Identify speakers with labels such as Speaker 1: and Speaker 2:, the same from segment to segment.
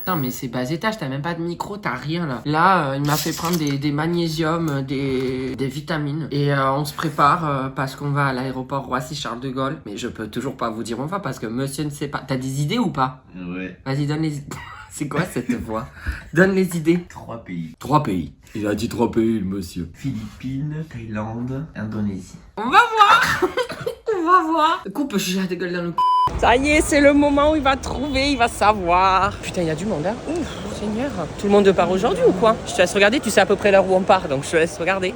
Speaker 1: Putain, mais c'est bas étage, t'as même pas de micro, t'as rien là. Là, il m'a fait prendre des magnésiums, des vitamines. Et on se prépare parce qu'on va à l'aéroport Roissy-Charles de Gaulle. Mais je peux toujours pas vous dire où on va parce que monsieur ne sait pas. T'as des idées ou pas?
Speaker 2: Ouais.
Speaker 1: Vas-y, donne les... C'est quoi cette voix? Donne les idées.
Speaker 2: 3 pays.
Speaker 1: 3 pays. Il a dit 3 pays, le monsieur.
Speaker 2: Philippines, Thaïlande, Indonésie.
Speaker 1: On va voir. On va voir. Coupe, je la gueule dans le cul.
Speaker 3: Ça y est, c'est le moment où il va trouver, il va savoir. Putain, il y a du monde, hein. Ouf, Seigneur. Tout le monde part aujourd'hui ou quoi? Je te laisse regarder, tu sais à peu près l'heure où on part, donc je te laisse regarder.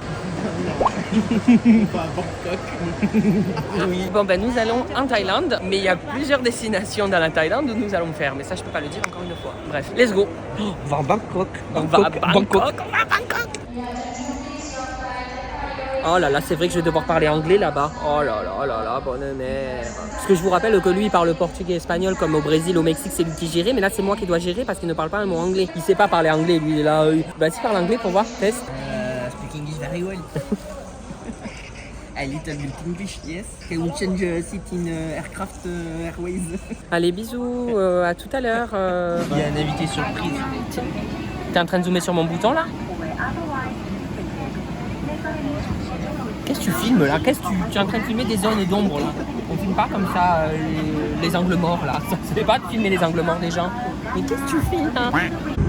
Speaker 3: Oui. Bon ben nous allons en Thaïlande, mais il y a plusieurs destinations dans la Thaïlande où nous allons faire, mais ça je peux pas le dire encore une fois. Bref, let's go. On va à Bangkok. On va à Bangkok. Oh là là, c'est vrai que je vais devoir parler anglais là-bas. Oh là là là là, bonne mère. Parce que je vous rappelle que lui, il parle portugais et espagnol comme au Brésil, au Mexique, c'est lui qui gérait. Mais là, c'est moi qui dois gérer parce qu'il ne parle pas un mot anglais. Il sait pas parler anglais, lui, il est là. Vas-y, parle anglais pour voir, test.
Speaker 4: Speak English very well. A little bit English, yes. Can we change seat in aircraft airways?
Speaker 3: Allez, bisous, à tout à l'heure.
Speaker 4: Il y a un invité surprise.
Speaker 3: T'es en train de zoomer sur mon bouton là? Qu'est-ce que tu filmes là? Tu es en train de filmer des zones d'ombre là? On filme pas comme ça les angles morts là. Ça se fait pas de filmer les angles morts des gens. Mais qu'est-ce que tu filmes hein?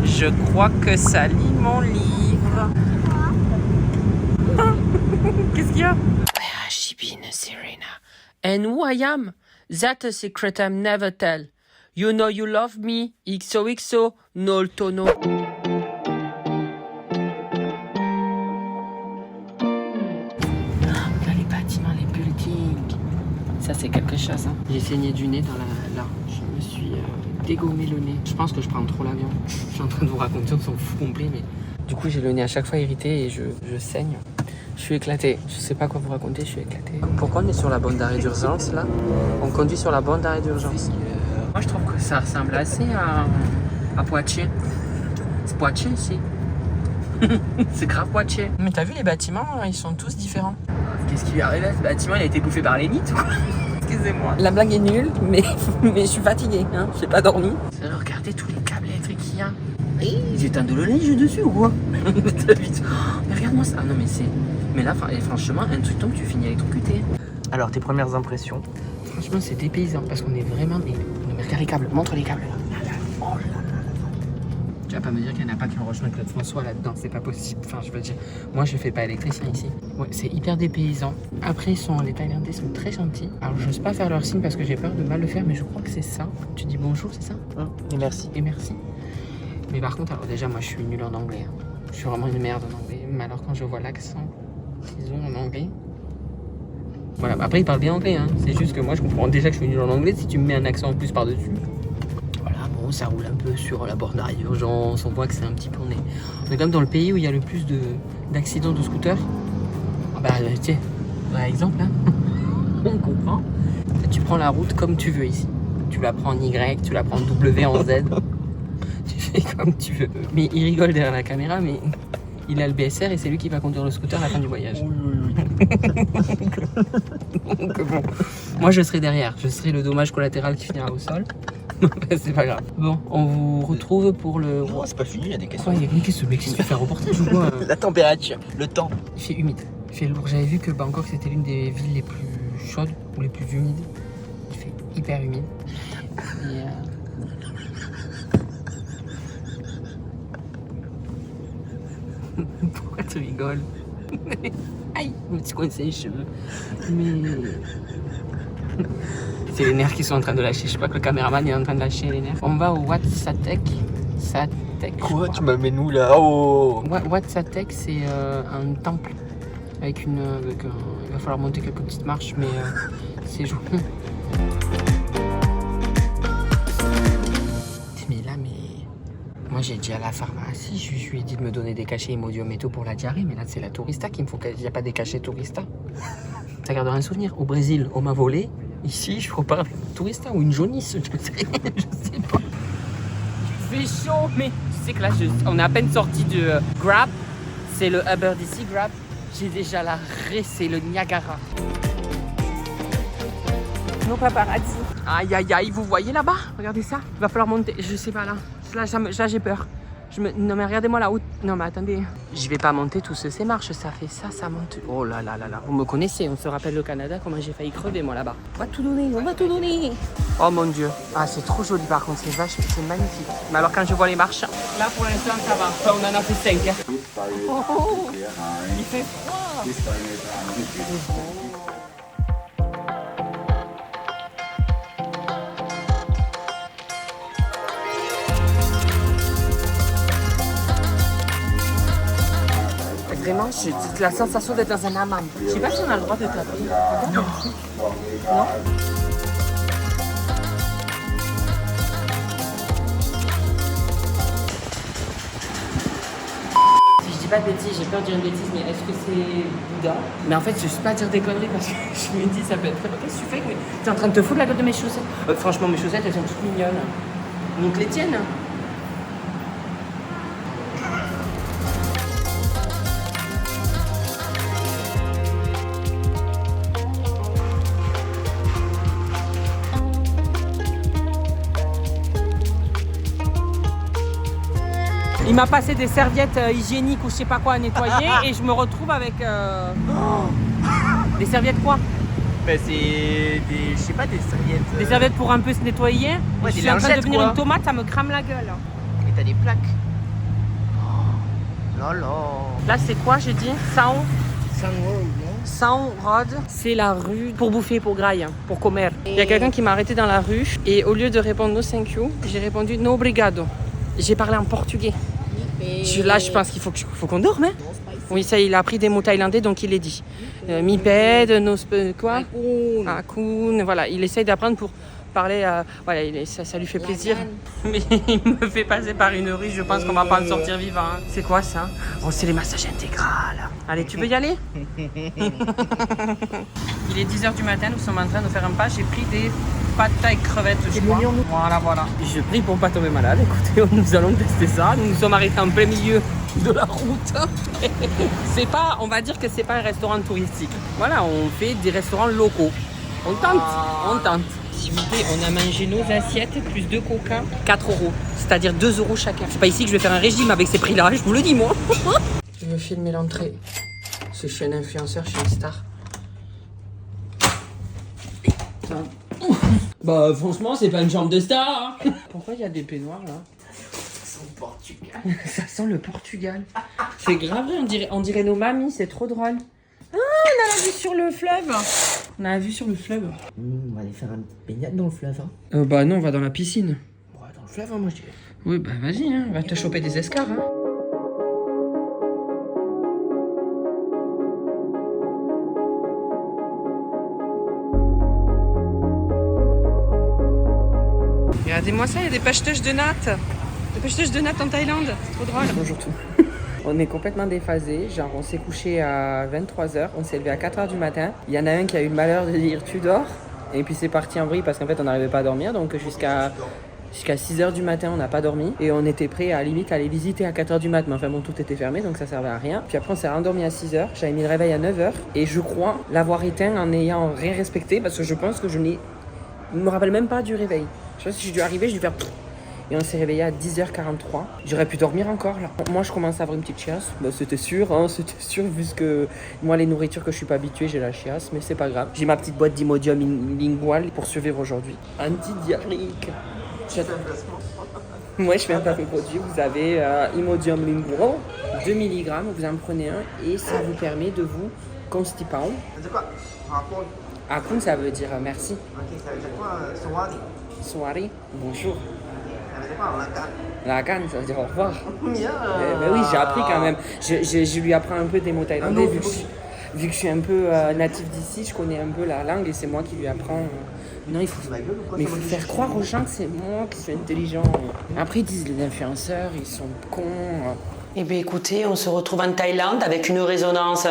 Speaker 3: Je crois que ça lit mon livre. Qu'est-ce qu'il y a? Where has she been, Serena? And who I am? That's a secret I'll never tell. You know you love me. XOXO, no tono. Ça c'est quelque chose hein. J'ai saigné du nez dans là. Je me suis dégommé le nez. Je pense que je prends trop l'avion. Je suis en train de vous raconter, on s'en fout complet mais... Du coup j'ai le nez à chaque fois irrité et je saigne. Je suis éclaté. Je sais pas quoi vous raconter, je suis éclaté. Pourquoi on est sur la bande d'arrêt d'urgence là? On conduit sur la bande d'arrêt d'urgence. Moi je trouve que ça ressemble assez à Poitiers. C'est Poitiers ici. C'est grave Poitiers. Mais t'as vu les bâtiments, ils sont tous différents.
Speaker 4: Qu'est-ce qui lui arrive là? Ce bâtiment, il a été bouffé par les nids ou quoi? Excusez-moi.
Speaker 3: La blague est nulle, mais je suis fatiguée, hein. J'ai pas dormi. Regardez tous les câbles électriques qu'il y a.
Speaker 4: Ils éteignent le linge dessus ou quoi?
Speaker 3: Mais regarde-moi ça. Ah non mais c'est... Mais là, franchement, un truc tombe, tu finis électrocuté.
Speaker 4: Alors, tes premières impressions?
Speaker 3: Franchement, c'est dépaysant parce qu'on est vraiment... Non mais regarde les câbles, montre les câbles. Oh là là. Tu vas pas me dire qu'il n'y en a pas qui ont rejoint Claude François là-dedans, c'est pas possible. Enfin, je veux dire, moi je fais pas électricien ici. Ouais, c'est hyper dépaysant. Après, les Thaïlandais sont très gentils. Alors, j'ose pas faire leur signe parce que j'ai peur de mal le faire, mais je crois que c'est ça. Tu dis bonjour, c'est ça?
Speaker 4: Et merci.
Speaker 3: Et merci. Mais par contre, alors déjà, moi je suis nulle en anglais. Hein. Je suis vraiment une merde en anglais. Mais alors, quand je vois l'accent qu'ils ont en anglais. Voilà, après, ils parlent bien anglais. Hein. C'est juste que moi je comprends déjà que je suis nul en anglais si tu me mets un accent en plus par-dessus. Ça roule un peu sur la borne d'arrêt d'urgence, on voit que c'est un petit peu... On est quand même dans le pays où il y a le plus d'accidents de scooters. Ah bah tiens, par exemple, hein. On comprend. Tu prends la route comme tu veux ici. Tu la prends en Y, tu la prends en W, en Z. Tu fais comme tu veux. Mais il rigole derrière la caméra, mais il a le BSR et c'est lui qui va conduire le scooter à la fin du voyage. Donc bon, moi je serai derrière, je serai le dommage collatéral qui finira au sol. C'est pas grave. Bon, on vous retrouve pour le...
Speaker 4: Non, c'est pas fini, il y a des questions.
Speaker 3: Ouais, il y a une question, mais qu'est-ce que tu fais un reportage ou quoi?
Speaker 4: La température, le temps.
Speaker 3: Il fait humide, il fait lourd. J'avais vu que Bangkok c'était l'une des villes les plus chaudes ou les plus humides. Il fait hyper humide. Et pourquoi tu rigoles? Aïe, je me suis coincé les cheveux. Mais... C'est les nerfs qui sont en train de lâcher. Je crois que le caméraman est en train de lâcher les nerfs. On va au Wat Satek.
Speaker 4: Quoi? Tu m'amènes où là? Oh!
Speaker 3: Wat Satek, c'est un temple. Avec une. Il va falloir monter quelques petites marches, mais c'est joli. Mais là, moi j'ai dit à la pharmacie, je lui ai dit de me donner des cachets Imodium et tout pour la diarrhée, mais là c'est la tourista qu'il me faut. Il n'y a pas des cachets tourista. Ça garde un souvenir. Au Brésil, on m'a volé. Ici, je repars avec une tourista ou une jaunisse, je sais pas. Il fait chaud, mais tu sais que là, on est à peine sorti de Grab. C'est le Uber d'ici, Grab. J'ai déjà la raie, c'est le Niagara. nos paparazzi. Aïe aïe aïe, vous voyez là-bas? Regardez ça. Il va falloir monter. Je sais pas là. Là j'ai peur. Non mais regardez-moi là-haut. Non mais attendez. Je vais pas monter tous ces marches. Ça fait ça, ça monte. Oh là là là là. Vous me connaissez, on se rappelle le Canada, comment j'ai failli crever moi là-bas. On va tout donner, on va tout donner. Oh mon Dieu. Ah c'est trop joli par contre, c'est vache, c'est magnifique. Mais alors quand je vois les marches, là pour l'instant ça va. Enfin, on en a fait 5. Oh, oh. Il fait froid. Vraiment, j'ai la sensation d'être dans un hammam. Je sais pas si on a le droit de taper. Non. Non. Si je dis pas de bêtises, j'ai peur de dire une bêtise, mais est-ce que c'est Bouddha? Mais en fait, je suis pas à dire des conneries parce que je me dis ça peut être très. Qu'est-ce que tu fais? T'es en train de te foutre la gueule de mes chaussettes. Franchement, mes chaussettes, elles sont toutes mignonnes. Donc les tiennes. Il m'a passé des serviettes hygiéniques ou je sais pas quoi à nettoyer et je me retrouve avec des serviettes quoi?
Speaker 4: Ben c'est des, je sais pas, des serviettes.
Speaker 3: Des serviettes pour un peu se nettoyer.
Speaker 4: Ouais,
Speaker 3: je suis en train de devenir une tomate, ça me crame la gueule.
Speaker 4: Et t'as des plaques. Oh là là.
Speaker 3: Là c'est quoi j'ai dit? Sound
Speaker 4: Road, non?
Speaker 3: Sound Road, c'est la rue pour bouffer, pour graille, pour comer. Il y a quelqu'un qui m'a arrêté dans la rue et au lieu de répondre no thank you, j'ai répondu no obrigado. J'ai parlé en portugais. Là, je pense qu'il faut qu'on dorme. Hein? Oui, ça, il a appris des mots thaïlandais, donc il est dit. Mi ped, quoi? Akun. Voilà, il essaye d'apprendre pour parler. Voilà, ça lui fait plaisir. Mais il me fait passer par une rue, je pense qu'on va pas en sortir vivant. Hein. C'est quoi ça? Oh, c'est les massages intégrales. Allez, tu veux y aller? Il est 10h du matin, nous sommes en train de faire un pas. J'ai pris des pâtes taille crevettes, je crois. Voilà. Je prie pour pas tomber malade. Écoutez, nous allons tester ça. Nous nous sommes arrêtés en plein milieu de la route. C'est pas, on va dire que c'est pas un restaurant touristique. Voilà, on fait des restaurants locaux. On tente. S'il vous plaît, on a mangé nos assiettes plus 2 coca, 4 €. C'est-à-dire 2 € chacun. C'est pas ici que je vais faire un régime avec ces prix-là, je vous le dis moi. Je veux filmer l'entrée. Parce que je suis un influenceur, je suis une star. Bah franchement, c'est pas une chambre de star. Hein. Pourquoi il y a des peignoirs là?
Speaker 4: Ça sent le Portugal.
Speaker 3: Ça sent le Portugal. C'est grave, on dirait nos mamies, c'est trop drôle. Ah, on a la vue sur le fleuve. On a la vue sur le fleuve.
Speaker 4: On va aller faire une petite baignade dans le fleuve. Hein.
Speaker 3: Bah non, on va dans la piscine.
Speaker 4: Ouais, dans le fleuve, hein, moi je dirais.
Speaker 3: Oui, bah vas-y, hein, va te choper des escarres. Hein. Regardez-moi ça, il y a des pacheteuses de nattes. Des pacheteuses de nattes en Thaïlande. C'est trop drôle. Bonjour tout. On est complètement déphasé. Genre, on s'est couché à 23h. On s'est levé à 4h du matin. Il y en a un qui a eu le malheur de dire tu dors. Et puis c'est parti en vrille parce qu'en fait, on n'arrivait pas à dormir. Donc jusqu'à 6h du matin, on n'a pas dormi. Et on était prêt à limite aller visiter à 4h du matin. Mais enfin bon, tout était fermé donc ça servait à rien. Puis après, on s'est rendormi à 6h. J'avais mis le réveil à 9h. Et je crois l'avoir éteint en n'ayant rien respecté parce que je pense que je ne me rappelle même pas du réveil. Je sais pas si j'ai dû arriver, j'ai dû faire... Et on s'est réveillé à 10h43. J'aurais pu dormir encore là. Moi je commence à avoir une petite chiasse. Bah, c'était sûr vu que moi les nourritures que je suis pas habituée j'ai la chiasse. Mais c'est pas grave. J'ai ma petite boîte d'Imodium lingual pour survivre aujourd'hui. Antidiarrhéique. Moi je fais un placement produit. Vous avez Imodium lingual, 2 mg. Vous en prenez un et ça vous permet de vous constiper.
Speaker 4: C'est quoi?
Speaker 3: Akun ça veut dire merci.
Speaker 4: Ok, ça veut dire quoi? Soirée.
Speaker 3: Soirée, bonjour.
Speaker 4: Ça veut dire quoi?
Speaker 3: La canne, ça veut dire au revoir.
Speaker 4: Yeah.
Speaker 3: Mais oui, j'ai appris quand même. Je lui apprends un peu des mots thaïlandais vu que je suis un peu natif d'ici, je connais un peu la langue et c'est moi qui lui apprends. Non, il faut faire croire aux gens que c'est moi qui suis intelligent. Après, ils disent les influenceurs, ils sont cons. Eh bien écoutez, on se retrouve en Thaïlande avec une résonance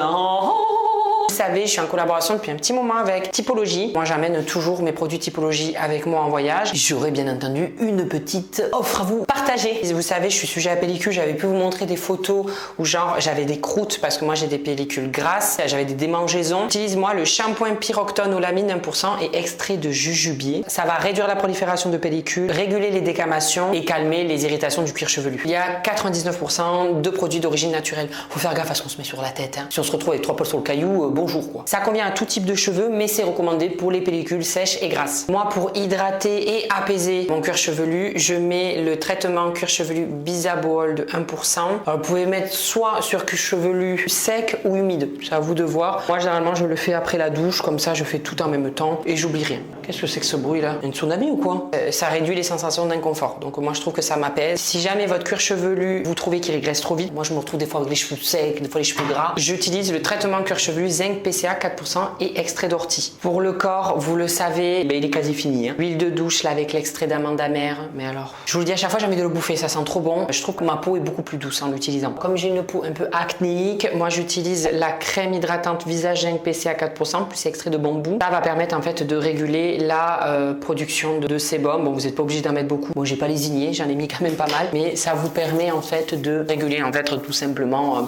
Speaker 3: savez, je suis en collaboration depuis un petit moment avec Typologie. Moi, j'amène toujours mes produits Typologie avec moi en voyage. J'aurai bien entendu une petite offre à vous partager. Vous savez, je suis sujet à pellicule. J'avais pu vous montrer des photos où genre j'avais des croûtes parce que moi j'ai des pellicules grasses. J'avais des démangeaisons. J'utilise moi le shampoing Pyroctone Olamine 1% et extrait de jujubier. Ça va réduire la prolifération de pellicules, réguler les décamations et calmer les irritations du cuir chevelu. Il y a 99% de produits d'origine naturelle. Faut faire gaffe à ce qu'on se met sur la tête. Hein. Si on se retrouve avec 3 poils sur le caillou, bonjour quoi. Ça convient à tout type de cheveux, mais c'est recommandé pour les pellicules sèches et grasses. Moi, pour hydrater et apaiser mon cuir chevelu, je mets le traitement cuir chevelu Bisabool de 1%. Alors, vous pouvez mettre soit sur cuir chevelu sec ou humide. C'est à vous de voir. Moi, généralement, je le fais après la douche, comme ça, je fais tout en même temps et j'oublie rien. Qu'est-ce que c'est que ce bruit là? Une tsunami ou quoi? Ça réduit les sensations d'inconfort. Donc moi, je trouve que ça m'apaise. Si jamais votre cuir chevelu, vous trouvez qu'il régresse trop vite, moi, je me retrouve des fois avec les cheveux secs, des fois les cheveux gras. J'utilise le traitement cuir chevelu Zinc PCA 4% et extrait d'ortie. Pour le corps, vous le savez, il est quasi fini. Hein. L'huile de douche là avec l'extrait d'amande amère. Mais alors, je vous le dis à chaque fois, j'ai envie de le bouffer. Ça sent trop bon. Je trouve que ma peau est beaucoup plus douce en l'utilisant. Comme j'ai une peau un peu acnéique, moi, j'utilise la crème hydratante visage Zinc PCA 4% plus extrait de bambou. Ça va permettre en fait de réguler la production de sébum. Bon, vous n'êtes pas obligé d'en mettre beaucoup. Bon, j'ai pas lésiné, j'en ai mis quand même pas mal, mais ça vous permet en fait de réguler en fait tout simplement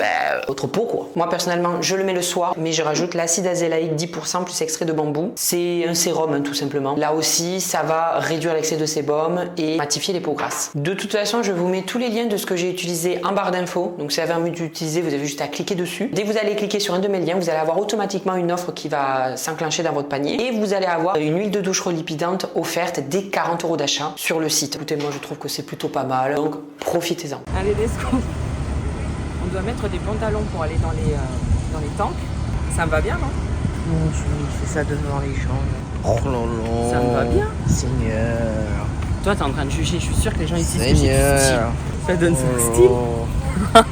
Speaker 3: votre peau quoi. Moi personnellement, je le mets le soir, mais je rajoute l'acide azélaïque 10% plus extrait de bambou. C'est un sérum hein, tout simplement. Là aussi, ça va réduire l'excès de sébum et matifier les peaux grasses. De toute façon, je vous mets tous les liens de ce que j'ai utilisé en barre d'infos. Donc si vous avez envie d'utiliser, vous avez juste à cliquer dessus. Dès que vous allez cliquer sur un de mes liens, vous allez avoir automatiquement une offre qui va s'enclencher dans votre panier et vous allez avoir une huile de douche relipidante offerte dès 40 € d'achat sur le site. Écoutez, moi je trouve que c'est plutôt pas mal, donc profitez-en.
Speaker 4: Allez, let's go. On doit mettre des pantalons pour aller dans les tanks. Ça me va bien, non?
Speaker 3: Mon Dieu, il fait ça devant les gens.
Speaker 2: Oh là là.
Speaker 4: Ça me va bien.
Speaker 2: Seigneur.
Speaker 4: Toi, t'es en train de juger. Je suis sûre que les gens ici disent que j'ai du style.
Speaker 2: Seigneur.
Speaker 4: Ça donne son style.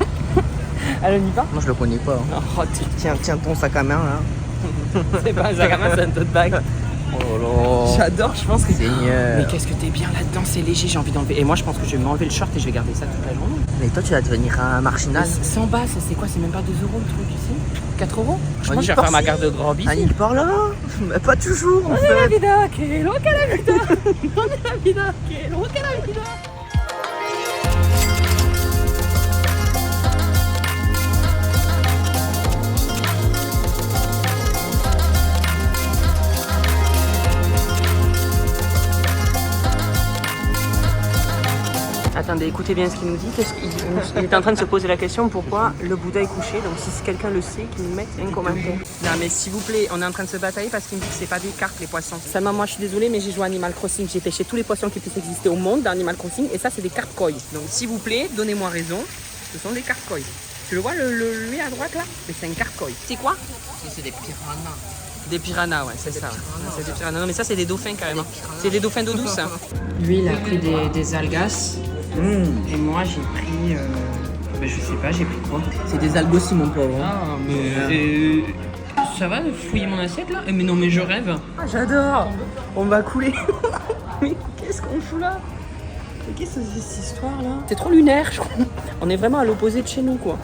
Speaker 4: Allez, on y va?
Speaker 2: Moi je le connais pas.
Speaker 4: Oh,
Speaker 2: Tiens ton sac à main là.
Speaker 4: c'est pas un sac à main, c'est un tote bag.
Speaker 2: Oh là là.
Speaker 4: J'adore, je pense que...
Speaker 2: Seigneur.
Speaker 4: Mais qu'est-ce que t'es bien là-dedans, c'est léger, j'ai envie d'enlever. Et moi, je pense que je vais m'enlever le short et je vais garder ça toute la journée.
Speaker 2: Mais toi tu vas devenir un marginal.
Speaker 4: 100 balles, c'est quoi? C'est même pas 2 € le truc ici? 4 €? Je pense que je vais
Speaker 2: part
Speaker 4: faire ma
Speaker 2: si.
Speaker 4: garde-robe ici.
Speaker 2: Il part là. Mais pas toujours en
Speaker 4: On est
Speaker 2: fait.
Speaker 4: la vida, que loca la vida. On est la vida, que loca la vida. Attendez, écoutez bien ce qu'il nous dit. Il est en train de se poser la question pourquoi le Bouddha est couché. Donc si quelqu'un le sait, qu'il nous mette un commentaire. Non mais s'il vous plaît, on est en train de se batailler parce qu'il me dit que c'est pas des cartes les poissons. Seulement moi je suis désolée mais j'ai joué à Animal Crossing. J'ai pêché tous les poissons qui puissent exister au monde dans Animal Crossing et ça c'est des cartes koi. Donc s'il vous plaît, donnez-moi raison. Ce sont des cartes koi. Tu le vois lui à droite là? Mais c'est une carte koi. C'est quoi?
Speaker 3: C'est des piranhas.
Speaker 4: Des piranhas, ouais, c'est ça. C'est des piranhas. Non mais ça c'est des dauphins carrément. C'est des dauphins d'eau douce. Hein.
Speaker 3: Lui, il a pris des algas. Et moi, j'ai pris... je sais pas, j'ai pris quoi?
Speaker 4: C'est des algos aussi mon pauvre.
Speaker 3: Ah, mais...
Speaker 4: Ça va de fouiller mon assiette là? Mais non mais je rêve.
Speaker 3: Ah, j'adore. On va couler. Mais qu'est-ce qu'on fout là? Mais qu'est-ce que c'est cette histoire là?
Speaker 4: C'est trop lunaire, je crois. On est vraiment à l'opposé de chez nous quoi.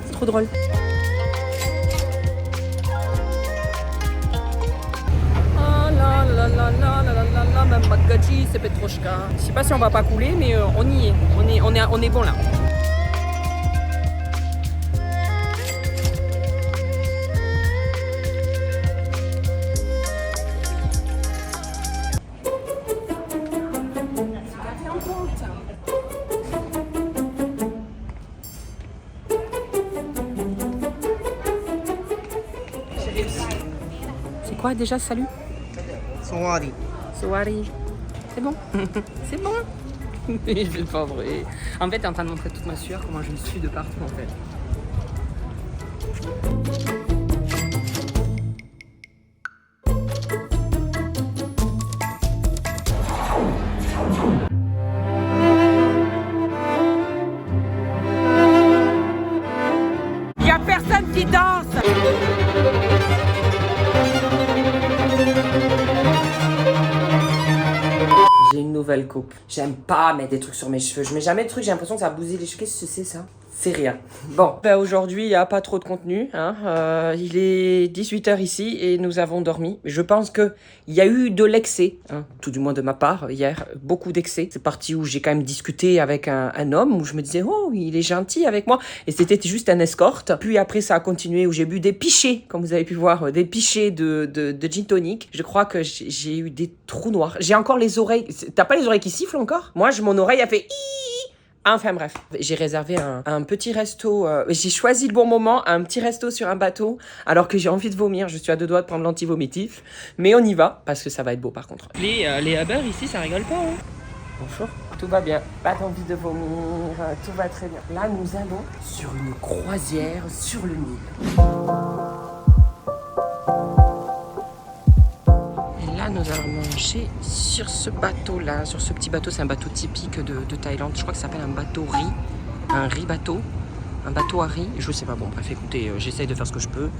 Speaker 4: C'est trop drôle. Je sais pas si on va pas couler, mais on y est. On est bon là. C'est quoi déjà, salut?
Speaker 2: Sorry.
Speaker 4: Sorry. C'est bon. C'est bon. Mais je vais pas vrai. En fait, t'es en train de montrer toute ma sueur, comment je me suis de partout en fait. Y a personne qui danse. J'ai une nouvelle coupe. J'aime pas mettre des trucs sur mes cheveux. Je mets jamais de trucs, j'ai l'impression que ça va bousiller les cheveux. Qu'est-ce que c'est ça? c'est rien. Bon, bah aujourd'hui, il n'y a pas trop de contenu. Hein. Il est 18h ici et nous avons dormi. Je pense qu'il y a eu de l'excès, hein, tout du moins de ma part, hier. Beaucoup d'excès. C'est parti où j'ai quand même discuté avec un homme où je me disais, oh, il est gentil avec moi. Et c'était juste un escorte. Puis après, ça a continué où j'ai bu des pichets, comme vous avez pu voir, des pichets de gin tonic. Je crois que j'ai eu des trous noirs. J'ai encore les oreilles. T'as pas les oreilles qui sifflent encore? Moi, mon oreille a fait... Enfin bref, j'ai réservé un petit resto, j'ai choisi le bon moment, un petit resto sur un bateau, alors que j'ai envie de vomir, je suis à 2 doigts de prendre l'anti-vomitif, mais on y va, parce que ça va être beau par contre. Les Uber ici, ça rigole pas, hein. Bonjour. Tout va bien, pas d'envie de vomir, tout va très bien. Là, nous allons sur une croisière sur le Nil. Nous allons manger sur ce bateau-là, sur ce petit bateau. C'est un bateau typique de Thaïlande. Je crois que ça s'appelle un bateau riz. Un riz bateau. Un bateau à riz. Je sais pas. Bon, bref, écoutez, j'essaye de faire ce que je peux.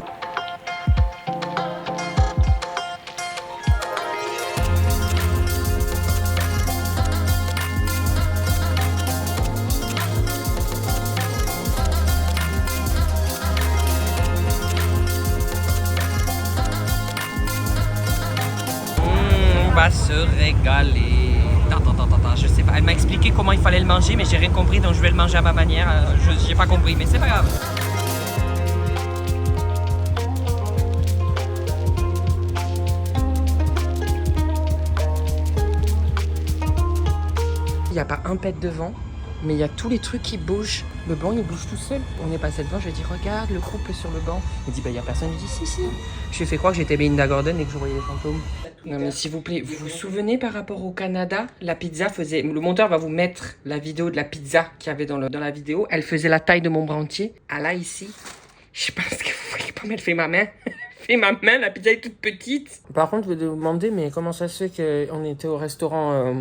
Speaker 4: On va se régaler. Attends, je sais pas. Elle m'a expliqué comment il fallait le manger, mais j'ai rien compris, donc je vais le manger à ma manière. J'ai pas compris, mais c'est pas grave. Il n'y a pas un pet de vent, mais il y a tous les trucs qui bougent. Le banc, il bouge tout seul. On est passé devant, je lui ai dit, regarde le couple sur le banc. Il dit, bah, il n'y a personne. Je dis, si. Je lui ai fait croire que j'étais Belinda Gordon et que je voyais les fantômes. Non, mais s'il vous plaît, vous vous souvenez par rapport au Canada, la pizza faisait... Le monteur va vous mettre la vidéo de la pizza qu'il y avait dans la vidéo. Elle faisait la taille de mon bras entier. Ah là, ici, je pense que vous voyez pas, mais elle fait ma main. Fait ma main, la pizza est toute petite. Par contre, je vais vous demander, mais comment ça se fait qu'on était au restaurant...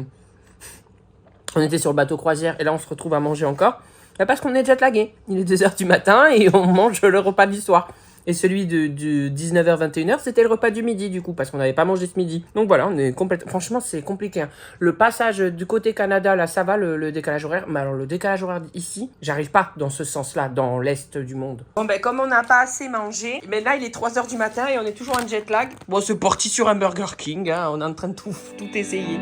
Speaker 4: On était sur le bateau croisière et là, on se retrouve à manger encore. Parce qu'on est jet lagué. Il est 2h du matin et on mange le repas du soir. Et celui de 19h-21h, c'était le repas du midi, du coup, parce qu'on n'avait pas mangé ce midi. Donc voilà, on est complètement... Franchement, c'est compliqué. Hein. Le passage du côté Canada, là, ça va, le décalage horaire. Mais alors, le décalage horaire ici, j'arrive pas dans ce sens-là, dans l'est du monde. Bon, ben, comme on n'a pas assez mangé, mais là, il est 3h du matin et on est toujours en jet lag. Bon, c'est parti sur un Burger King, hein. On est en train de tout essayer.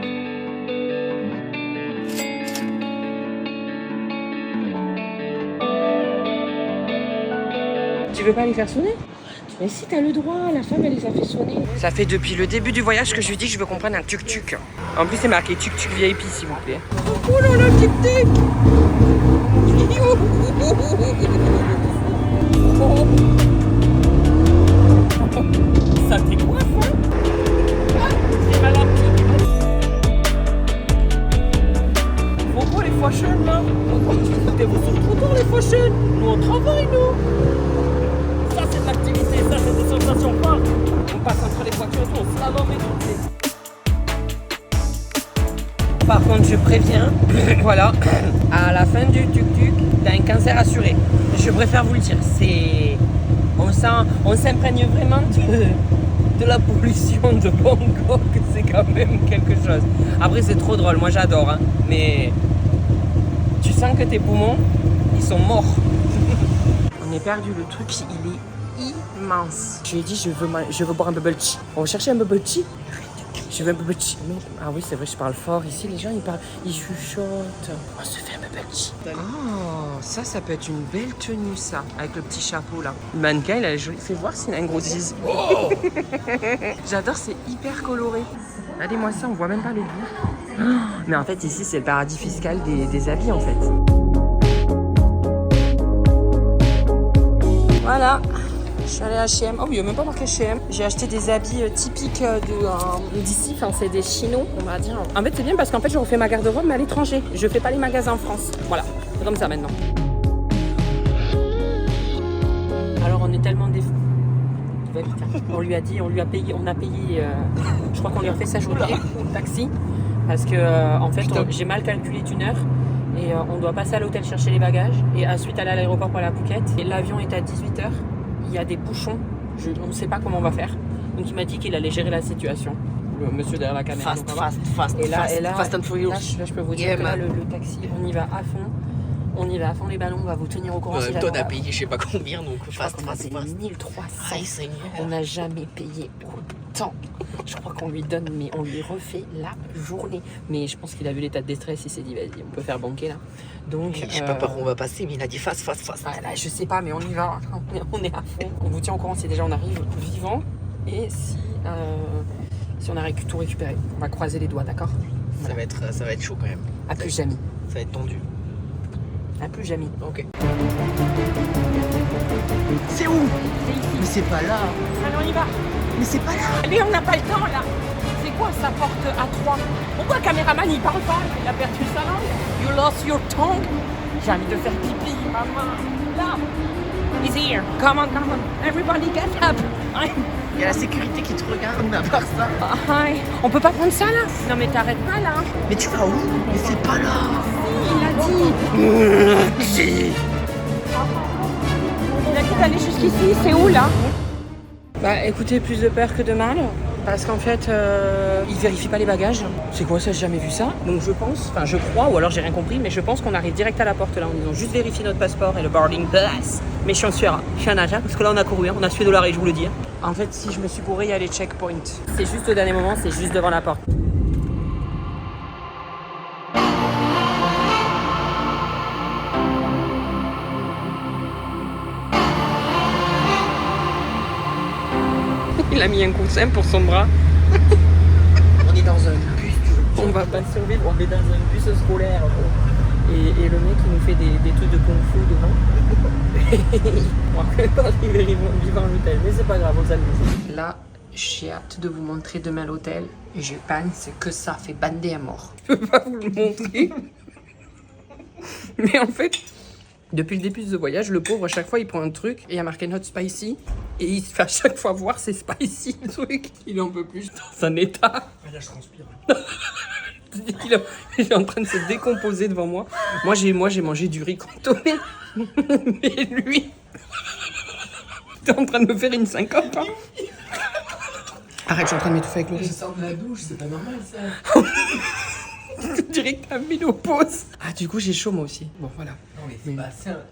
Speaker 4: Tu veux pas les faire sonner? Mais si, t'as le droit, la femme elle les a fait sonner. Ça fait depuis le début du voyage que je lui dis que je veux qu'on prenne un tuk-tuk. En plus c'est marqué tuk-tuk VIP s'il vous plaît. Oh là là, tuk-tuk. Ça t'écoiffe, hein? C'est malade. Pourquoi les fashion là? Vous sont trop tôt les fashion. Nous on travaille nous. Ça c'est de l'activité, ça c'est des sensations fortes. On passe entre les voitures et tout, on slalom et tout. Par contre je préviens, voilà, à la fin du tuk-tuk, t'as un cancer assuré. Je préfère vous le dire, c'est... On s'imprègne vraiment de la pollution de Bangkok, c'est quand même quelque chose. Après c'est trop drôle, moi j'adore, hein, mais tu sens que tes poumons, ils sont morts. On est perdu, le truc il est immense. Je lui ai dit je veux boire un bubble tea. On va chercher un bubble tea. Je veux un bubble tea. Ah oui c'est vrai, je parle fort ici, les gens ils chuchotent. On se fait un bubble tea. Oh, ça peut être une belle tenue ça, avec le petit chapeau là. Le mannequin il a joli. Fais voir s'il a un gros zizi. Oh j'adore, c'est hyper coloré. Regardez-moi ça, on voit même pas le bout. Oh, mais en fait ici c'est le paradis fiscal des habits en fait. Voilà, je suis allée à H&M. Oh, il n'y a même pas marqué H&M. J'ai acheté des habits typiques d'ici, enfin c'est des chinos, on va dire. En fait c'est bien parce qu'en fait je refais ma garde-robe mais à l'étranger. Je fais pas les magasins en France. Voilà, c'est comme ça maintenant. Alors on est tellement défauts. On lui a dit, on a payé, je crois qu'on lui a fait s'ajouter au taxi. Parce que en fait j'ai mal calculé d'une heure. Et on doit passer à l'hôtel chercher les bagages et ensuite aller à l'aéroport pour aller à Phuket. Et l'avion est à 18h. Il y a des bouchons. On ne sait pas comment on va faire. Donc il m'a dit qu'il allait gérer la situation. Le monsieur derrière la caméra. Fast and furious. Là, je peux vous dire que là, le taxi, on y va à fond. On y va à fond les ballons, on va vous tenir au courant. Si
Speaker 2: Toi,
Speaker 4: jamais
Speaker 2: t'as
Speaker 4: on va-
Speaker 2: payé je sais pas combien, donc
Speaker 4: Je crois qu'on a payé 1300.
Speaker 2: Aïe, Seigneur.
Speaker 4: On n'a jamais payé autant. Je crois qu'on lui donne, mais on lui refait la journée. Mais je pense qu'il a vu l'état de détresse, il s'est dit, vas-y, on peut faire banquer là. Donc,
Speaker 2: Je sais pas par où on va passer, mais il a dit face.
Speaker 4: ah, là, je sais pas, mais on y va. On est à fond. On vous tient au courant si déjà on arrive vivant et si on a tout récupéré. On va croiser les doigts, d'accord?
Speaker 2: Ça va être chaud quand même.
Speaker 4: À plus jamais.
Speaker 2: Ça va être tendu.
Speaker 4: À plus jamais.
Speaker 2: Ok. C'est où? Mais c'est pas là.
Speaker 4: Allez, on y va.
Speaker 2: Mais c'est pas là.
Speaker 4: Allez, on n'a pas le temps là. C'est quoi sa porte à 3? Pourquoi le caméraman il parle pas? Il a perdu sa langue. You lost your tongue. J'ai envie de faire pipi, maman. Là. He's here. Come on. Everybody get up.
Speaker 2: Il y a la sécurité qui te regarde, mais à part ça.
Speaker 4: Hi. On peut pas prendre ça là? Non mais t'arrêtes pas là.
Speaker 2: Mais tu vas où? Mais c'est pas là.
Speaker 4: Il a dit. Il a dit d'aller jusqu'ici. C'est où là? Bah écoutez, plus de peur que de mal. Parce qu'en fait, ils vérifient pas les bagages. C'est quoi ça? J'ai jamais vu ça. Donc je pense, enfin je crois, ou alors j'ai rien compris, mais je pense qu'on arrive direct à la porte là. Ils ont juste vérifié notre passeport et le boarding pass. Mais je suis en sueur, je suis en nage, parce que là on a couru, on a sué de l'arrêt, je vous le dis. En fait, si je me suis bourré, il y a les checkpoints. C'est juste au dernier moment, c'est juste devant la porte. Il a mis un coussin pour son bras.
Speaker 2: On est dans un bus.
Speaker 4: On va pas survivre, on est dans un bus scolaire. Et le mec il nous fait des trucs de kung fu devant. On va arriver vivant à l'hôtel, mais c'est pas grave, on s'amuse. Là, j'ai hâte de vous montrer demain l'hôtel. Et je pense que ça fait bander à mort. Je peux pas vous le montrer. Mais en fait, depuis le début de ce voyage, le pauvre, à chaque fois, il prend un truc et il y a marqué not spicy. Et il se fait à chaque fois voir c'est spicy le truc. Il en peut plus dans un état.
Speaker 2: Là, je transpire.
Speaker 4: Il est en train de se décomposer devant moi. Moi, j'ai mangé du riz cantonné. Mais lui, t'es en train de me faire une syncope. Hein. Arrête, je suis en train de m'étouffer avec l'eau.
Speaker 2: Je sors de la douche, c'est pas normal ça.
Speaker 4: Je dirais que t'as ménopause. Ah, du coup, j'ai chaud moi aussi. Bon, voilà.
Speaker 2: Non, mais c'est pas ça.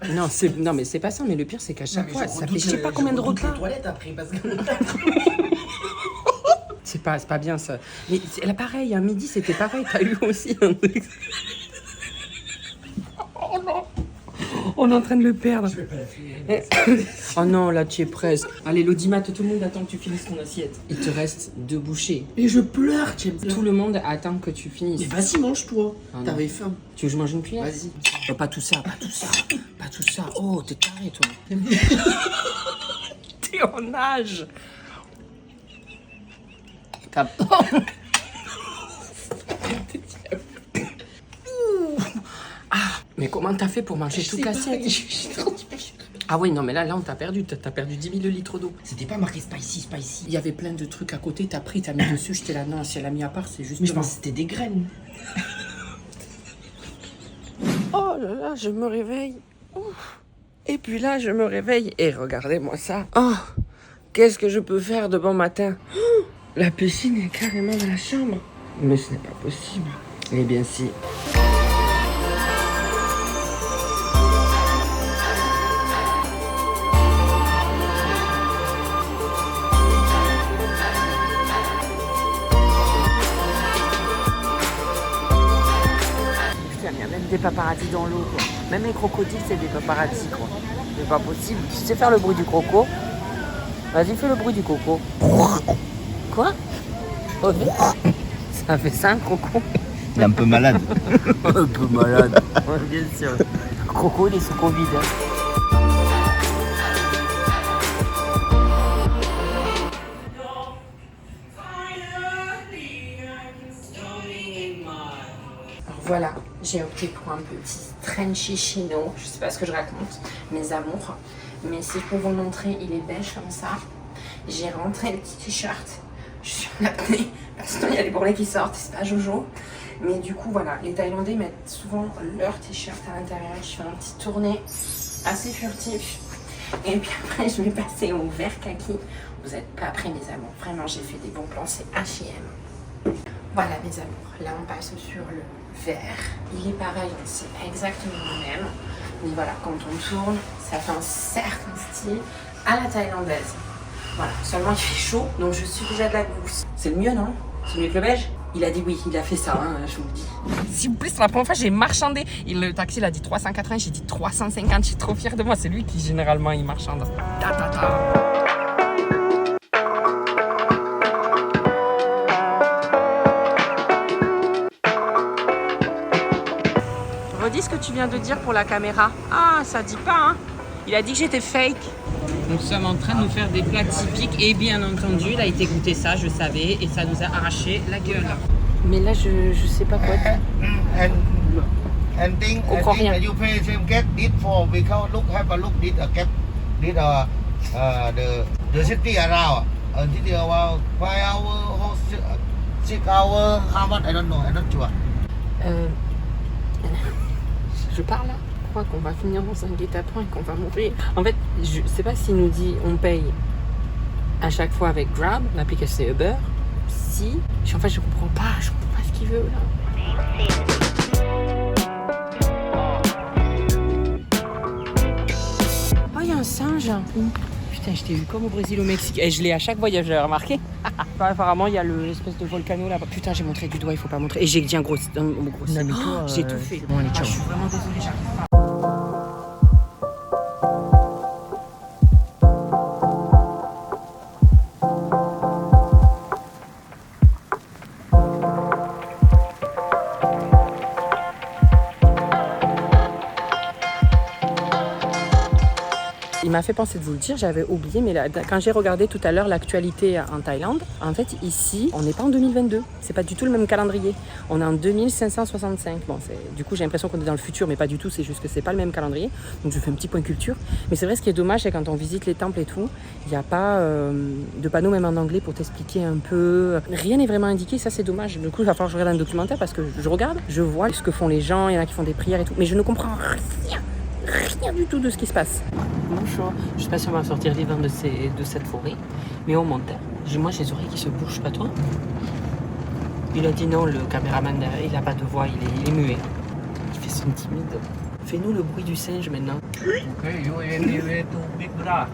Speaker 4: Non, mais c'est pas ça. Mais le pire, c'est qu'à chaque fois, ça fait je sais pas combien de repas.
Speaker 2: Toilettes après parce que.
Speaker 4: C'est pas bien ça. Mais là, pareil, à midi, c'était pareil. T'as eu aussi un truc. Oh non. On est en train de le perdre.
Speaker 2: Je vais pas la finir.
Speaker 4: Oh non, là, tu es presque. Allez, l'audimat, tout le monde attend que tu finisses ton assiette. Il te reste 2 bouchées.
Speaker 2: Et je pleure, tu
Speaker 4: Tout le monde attend que tu finisses.
Speaker 2: Mais vas-y, mange-toi.
Speaker 4: Ah non.
Speaker 2: T'avais faim.
Speaker 4: Tu veux que je mange une cuillère?
Speaker 2: Vas-y.
Speaker 4: Oh, pas tout ça, pas tout ça. Pas tout ça. Oh, t'es carré, toi. T'es en nage. T'as... Ah, mais comment t'as fait pour manger toute l'assiette? Ah oui, non, mais là on t'a perdu. T'as perdu 10 000 litres d'eau.
Speaker 2: C'était pas marqué spicy.
Speaker 4: Il y avait plein de trucs à côté, t'as pris, t'as mis dessus, j'étais là, non, si elle a mis à part, c'est juste...
Speaker 2: Mais je pense que c'était des graines.
Speaker 4: Oh là là, je me réveille. Ouf. Et puis là, je me réveille et regardez-moi ça. Oh, qu'est-ce que je peux faire de bon matin? Oh, la piscine est carrément dans la chambre. Mais ce n'est pas possible. Eh bien si. Il y a même des paparazzis dans l'eau, quoi. Même les crocodiles, c'est des paparazzis, quoi. C'est pas possible. Tu sais faire le bruit du croco? Vas-y, fais le bruit du coco. Quoi? Oh, ça fait ça, un croco?
Speaker 2: Il est un peu malade.
Speaker 4: Un peu malade. Ouais, bien sûr. Le croco, il est sous Covid. Voilà, j'ai opté pour un petit trenchicino. Je sais pas ce que je raconte, mes amours. Mais si je peux vous le montrer, il est beige comme ça. J'ai rentré le petit t-shirt. Je suis en apnée parce qu'il y a les bourrelets qui sortent, c'est pas Jojo. Mais du coup, voilà, les Thaïlandais mettent souvent leur t-shirt à l'intérieur. Je fais un petit tourné assez furtif. Et puis après, je vais passer au vert kaki. Vous n'êtes pas prêts, mes amours. Vraiment, j'ai fait des bons plans, c'est H&M. Voilà, mes amours. Là, on passe sur le vert. Il est pareil, c'est exactement le même. Mais voilà, quand on tourne, ça fait un certain style à la thaïlandaise. Voilà, seulement il fait chaud, donc je suis déjà de la gousse. C'est le mieux, non? C'est mieux que le beige? Il a dit oui, il a fait ça, hein, je vous le dis. S'il vous plaît, c'est la première fois que j'ai marchandé. Et le taxi, il a dit 380, j'ai dit 350, je suis trop fière de moi. C'est lui qui, généralement, il marchande. Ta, ta, ta. Redis ce que tu viens de dire pour la caméra. Ah, ça dit pas, hein. Il a dit que j'étais fake. Nous sommes en train de nous faire des plats typiques et bien entendu, il a été goûter ça, je savais, et ça nous a arraché la gueule. Mais là, je sais pas quoi dire.
Speaker 5: And think
Speaker 4: rien.
Speaker 5: you pay same get it for because look have a look did a get did the city around city around 5 hours 6 hours how much I don't know I'm not sure.
Speaker 4: Je parle là. Je crois qu'on va finir dans un guet-apens et qu'on va mourir. En fait, je sais pas s'il nous dit on paye à chaque fois avec Grab, l'application c'est Uber. Si, en fait je comprends pas ce qu'il veut là. Oh, il y a un singe. Putain, je t'ai vu comme au Brésil, au Mexique. Et je l'ai à chaque voyage, j'ai remarqué. Apparemment, il y a l'espèce de volcano là-bas. Putain, j'ai montré du doigt, il faut pas montrer. Et j'ai dit un gros. J'ai tout fait.
Speaker 3: Bon, allez, ciao.
Speaker 4: Je suis vraiment désolée, j'arrive pas. Il m'a fait penser de vous le dire, j'avais oublié, mais là, quand j'ai regardé tout à l'heure l'actualité en Thaïlande, en fait ici, on n'est pas en 2022, c'est pas du tout le même calendrier, on est en 2565. Bon, du coup j'ai l'impression qu'on est dans le futur, mais pas du tout, c'est juste que c'est pas le même calendrier, donc je fais un petit point culture. Mais c'est vrai, ce qui est dommage, c'est quand on visite les temples et tout, il n'y a pas de panneau même en anglais pour t'expliquer un peu, rien n'est vraiment indiqué, ça c'est dommage. Du coup il va falloir que je regarde un documentaire parce que je regarde, je vois ce que font les gens, il y en a qui font des prières et tout, mais je ne comprends rien du tout de ce qui se passe. Bonjour, je sais pas si on va sortir vivant de cette forêt, mais on monte. Moi j'ai les oreilles qui se bougent, pas toi? Il a dit non, le caméraman, il n'a pas de voix, il est muet. Il fait son timide. Fais-nous le bruit du singe maintenant.
Speaker 5: Okay, you anyway to Big Buddha.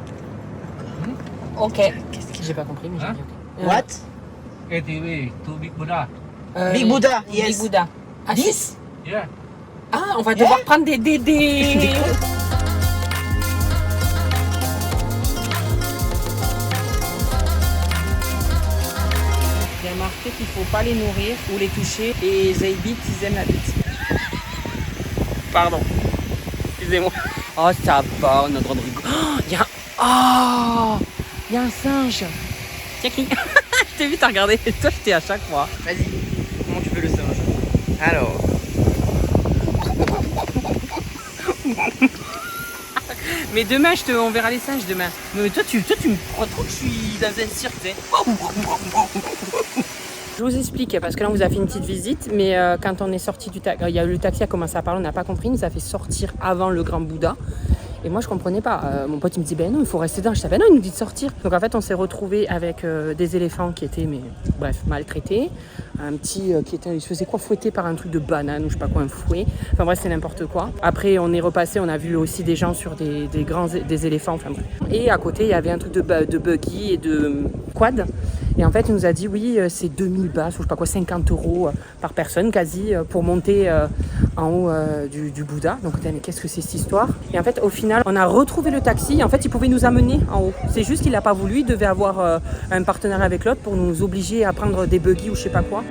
Speaker 4: Ok. Qu'est-ce que j'ai pas compris, mais j'ai dit ok.
Speaker 2: What?
Speaker 5: ATV to Big Buddha.
Speaker 2: Big Buddha,
Speaker 4: Big
Speaker 2: yes.
Speaker 4: Buddha. Ah,
Speaker 2: This?
Speaker 5: Yeah.
Speaker 4: Ah, on va devoir prendre des... Il y a marqué qu'il ne faut pas les nourrir ou les toucher. Et Zaybit, ils aiment la bite. Pardon. Excusez-moi. Oh, ça va, on a le droit de rigoler. Il y a... Oh, il y a un singe. Tiens, qui je t'ai vu, t'as regardé. Toi, je t'ai à chaque fois.
Speaker 2: Vas-y. Comment tu veux le singe? Alors.
Speaker 4: Mais demain, on verra les singes demain. Mais toi, tu me crois trop que je suis dans un cirque, tu sais. Je vous explique, parce que là, on vous a fait une petite visite, mais quand on est sorti du taxi, le taxi a commencé à parler, on n'a pas compris, il nous a fait sortir avant le Grand Bouddha. Et moi, je comprenais pas. Mon pote, il me dit, ben non, il faut rester dedans. Je disais, ben non, il nous dit de sortir. Donc en fait, on s'est retrouvés avec des éléphants qui étaient, maltraités. Un petit il se faisait quoi, fouetter par un truc de banane ou je sais pas quoi, un fouet. Enfin bref, c'est n'importe quoi. Après, on est repassé, on a vu aussi des gens sur des éléphants. Enfin bref. Et à côté, il y avait un truc de buggy et de quad. Et en fait, il nous a dit, oui, c'est 2000 bahts ou je sais pas quoi, 50 € par personne quasi pour monter en haut du Bouddha. Donc, mais qu'est-ce que c'est cette histoire? Et en fait, au final, on a retrouvé le taxi. En fait, il pouvait nous amener en haut. C'est juste qu'il n'a pas voulu. Il devait avoir un partenaire avec l'autre pour nous obliger à prendre des buggy ou je sais pas quoi.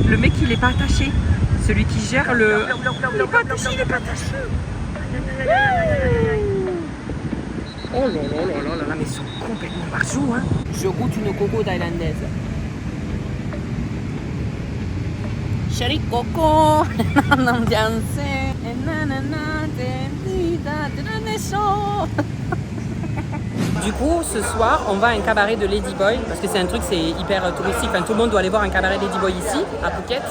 Speaker 4: Le mec, il est pas attaché. Celui qui gère le... Il est pas attaché, il est pas attaché. Oh là là là là là, mais ils sont complètement partout, hein. Je goûte une coco thaïlandaise. Chérie coco, du coup, ce soir, on va à un cabaret de Ladyboy, parce que c'est un truc, c'est hyper touristique. Enfin, tout le monde doit aller voir un cabaret Ladyboy ici, à Phuket.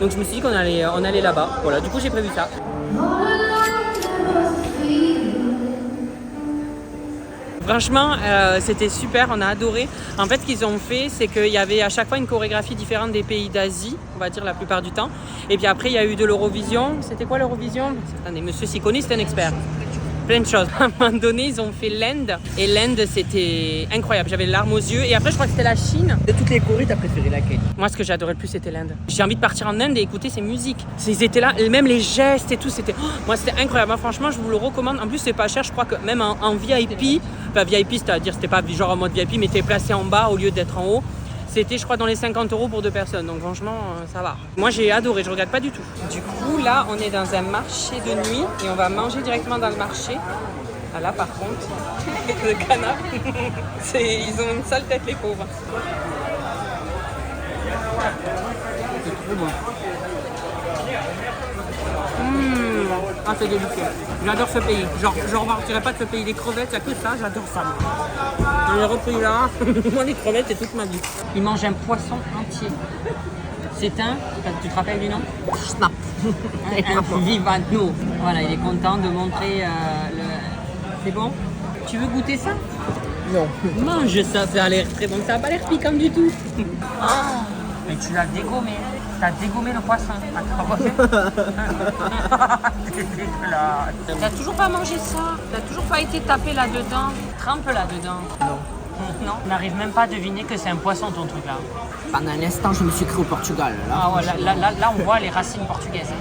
Speaker 4: Donc je me suis dit qu'on allait là-bas. Voilà, du coup, j'ai prévu ça. Franchement, c'était super, on a adoré. En fait, ce qu'ils ont fait, c'est qu'il y avait à chaque fois une chorégraphie différente des pays d'Asie, on va dire la plupart du temps. Et puis après, il y a eu de l'Eurovision. C'était quoi l'Eurovision? Attendez, monsieur s'y connaît, c'est un expert. Plein de choses. À un moment donné, ils ont fait l'Inde. Et l'Inde, c'était incroyable. J'avais les larmes aux yeux. Et après, je crois que c'était la Chine.
Speaker 2: De toutes les Corées, t'as préféré laquelle?
Speaker 4: Moi, ce que j'ai adoré le plus, c'était l'Inde. J'ai envie de partir en Inde et écouter ces musiques. Ils étaient là, et même les gestes et tout, c'était... Oh, moi, c'était incroyable. Moi, franchement, je vous le recommande. En plus, c'est pas cher. Je crois que même en VIP, enfin VIP, c'est-à-dire c'était pas genre en mode VIP, mais t'es placé en bas au lieu d'être en haut. C'était, je crois, dans les 50 € pour 2 personnes. Donc franchement, ça va. Moi, j'ai adoré. Je regrette pas du tout. Du coup, là, on est dans un marché de nuit et on va manger directement dans le marché. Ah là, par contre, le canard, ils ont une sale tête, les pauvres. C'est trop bon. Ah, c'est délicieux. J'adore ce pays. Genre, je ne repartirai pas de ce pays. Les crevettes, il n'y a que ça, j'adore ça. On est repris là. Moi, les crevettes, c'est toute ma vie. Ils mangent un poisson entier. C'est un, tu te rappelles du nom?
Speaker 2: Snap.
Speaker 4: Un vivano. Voilà, il est content de montrer le... C'est bon? Tu veux goûter ça?
Speaker 2: Non.
Speaker 4: Mange ça, ça a l'air très bon. Ça n'a pas l'air piquant du tout. Ah, mais tu l'as dégommé. T'as dégommé le poisson. C'est dégueulasse. T'as toujours pas mangé ça? T'as toujours pas été tapé là-dedans? Trempe là-dedans.
Speaker 2: Non.
Speaker 4: Non, on n'arrive même pas à deviner que c'est un poisson ton truc là.
Speaker 2: Pendant un instant, je me suis cru au Portugal. Là,
Speaker 4: Ah ouais, là on voit les racines portugaises.